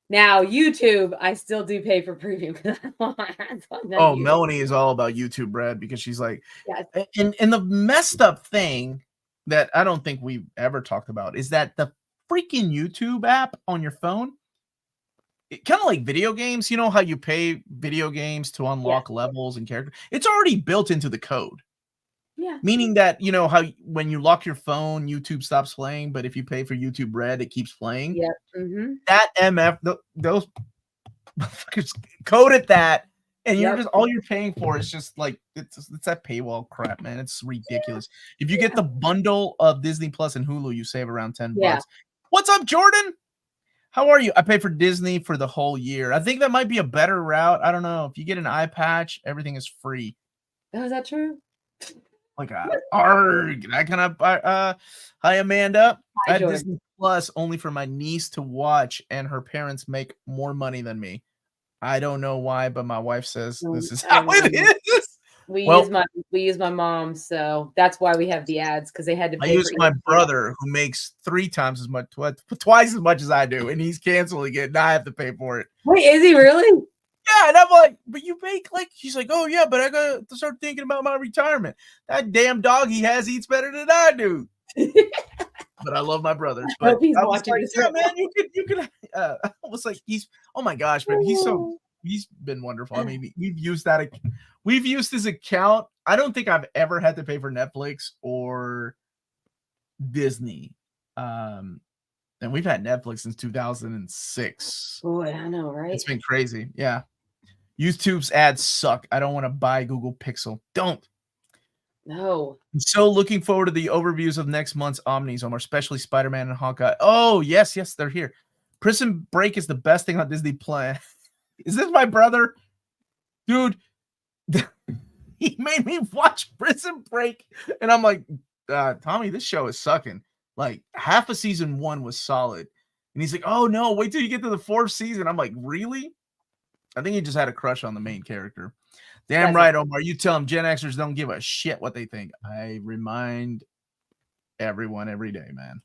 Now YouTube, I still do pay for premium. Melanie is all about YouTube, Brad, because she's like, and the messed up thing that I don't think we've ever talked about is that the freaking YouTube app on your phone, kind of like video games, you know how you pay video games to unlock levels and characters? It's already built into the code. Yeah. Meaning that, how when you lock your phone, YouTube stops playing, but if you pay for YouTube Red, it keeps playing. Yeah. Mm-hmm. That MF, those motherfuckers coded that, and you're just all you're paying for is just like it's that paywall crap, man. It's ridiculous. If you get the bundle of Disney Plus and Hulu, you save around $10. What's up, Jordan? How are you? I pay for Disney for the whole year. I think that might be a better route. I don't know. If you get an eye patch, everything is free. Oh, is that true? Like, I kind of, hi, Amanda. Hi, I have Disney Plus only for my niece to watch, and her parents make more money than me. I don't know why, but my wife says this is how it is. We use my mom, so that's why we have the ads, because they had to pay. I use my brother, who makes 3 times as much, twice as much as I do, and he's canceling it, and I have to pay for it. Wait, is he really? Yeah, and I'm like, but you make like, he's like, oh yeah, but I got to start thinking about my retirement. That damn dog he has eats better than I do. but I love my brothers. I hope But he's I was watching like, this yeah, right man, you could. I was like, oh my gosh, man, he's been wonderful. I mean, we've used his account. I don't think I've ever had to pay for Netflix or Disney. And we've had Netflix since 2006. Boy, I know, right? It's been crazy. Yeah. YouTube's ads suck. I don't want to buy Google Pixel. Don't. No. I'm so looking forward to the overviews of next month's Omnis, Omar, especially Spider-Man and Hawkeye. Oh, yes, they're here. Prison Break is the best thing on Disney Plus. Is this my brother? Dude, he made me watch Prison Break. And I'm like, Tommy, this show is sucking. Like, half of season 1 was solid. And he's like, oh, no, wait till you get to the 4th season. I'm like, really? I think he just had a crush on the main character. Damn right, Omar. You tell them Gen Xers don't give a shit what they think. I remind everyone every day, man.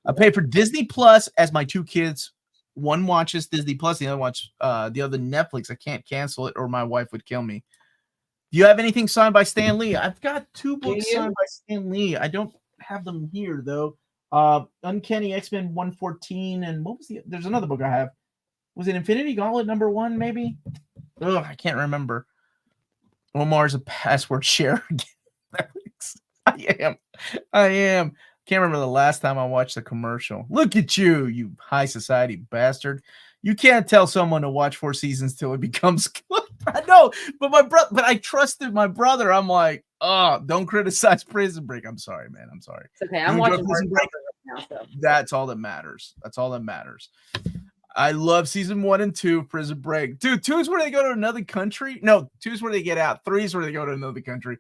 I pay for Disney Plus as my 2 kids. One watches Disney Plus, the other watches the other Netflix. I can't cancel it or my wife would kill me. Do you have anything signed by Stan Lee? I've got 2 books signed by Stan Lee. I don't have them here though. Uncanny X-Men 114 and what was there's another book I have. Was it Infinity Gauntlet #1 maybe? Oh, I can't remember. Omar's a password share. I am. Can't remember the last time I watched a commercial. Look at you, you high society bastard. You can't tell someone to watch 4 seasons till it becomes good. I know, but I trusted my brother. I'm like, oh, don't criticize Prison Break. I'm sorry, man. I'm sorry. It's okay. I'm watching Prison Break right now, so. That's all that matters. That's all that matters. I love season 1 and 2 of Prison Break. Dude, 2 is where they go to another country. No, 2 is where they get out. 3 is where they go to another country.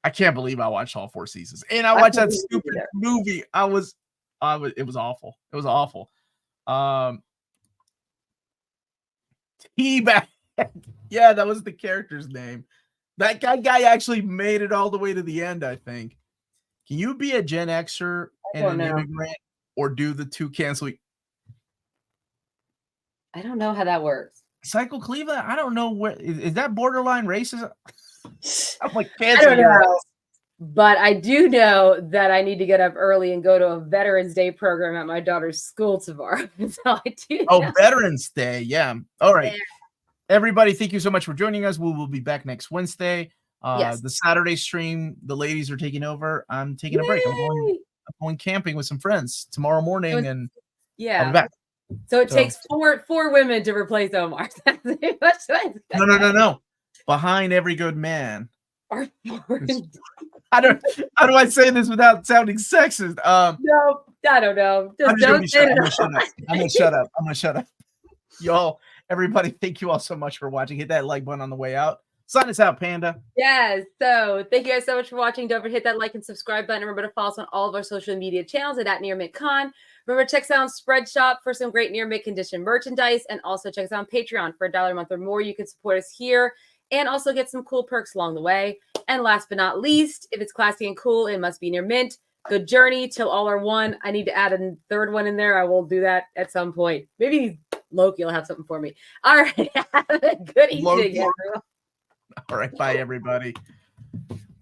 I can't believe I watched all 4 seasons. And I watched that stupid movie. It was awful. It was awful. T-Bag. Yeah, that was the character's name. That guy actually made it all the way to the end, I think. Can you be a Gen Xer and an immigrant or do the 2 cancel? I don't know how that works. Cycle Cleveland? I don't know where is that borderline racist? I'm like, I don't know. But I do know that I need to get up early and go to a Veterans Day program at my daughter's school tomorrow. So I do. Oh, Veterans Day. Yeah. All right. Yeah. Everybody, thank you so much for joining us. We will be back next Wednesday. The Saturday stream, the ladies are taking over. I'm taking a break. I'm going camping with some friends tomorrow morning, and I'll be back. So it takes four women to replace Omar. No. Behind every good man. How do I say this without sounding sexist? No, I don't know. Just don't say it. I'm gonna shut up. Y'all, everybody, thank you all so much for watching. Hit that like button on the way out. Sign us out, Panda. Yes. So thank you guys so much for watching. Don't forget to hit that like and subscribe button. Remember to follow us on all of our social media channels at nearmintcon. Remember, check us out on Spread Shop for some great near mint condition merchandise. And also check us out on Patreon for $1 a month or more. You can support us here and also get some cool perks along the way. And last but not least, if it's classy and cool, it must be near mint. Good journey till all are one. I need to add a 3rd one in there. I will do that at some point. Maybe Loki will have something for me. All right. Have a good evening, everyone. All right. Bye, everybody.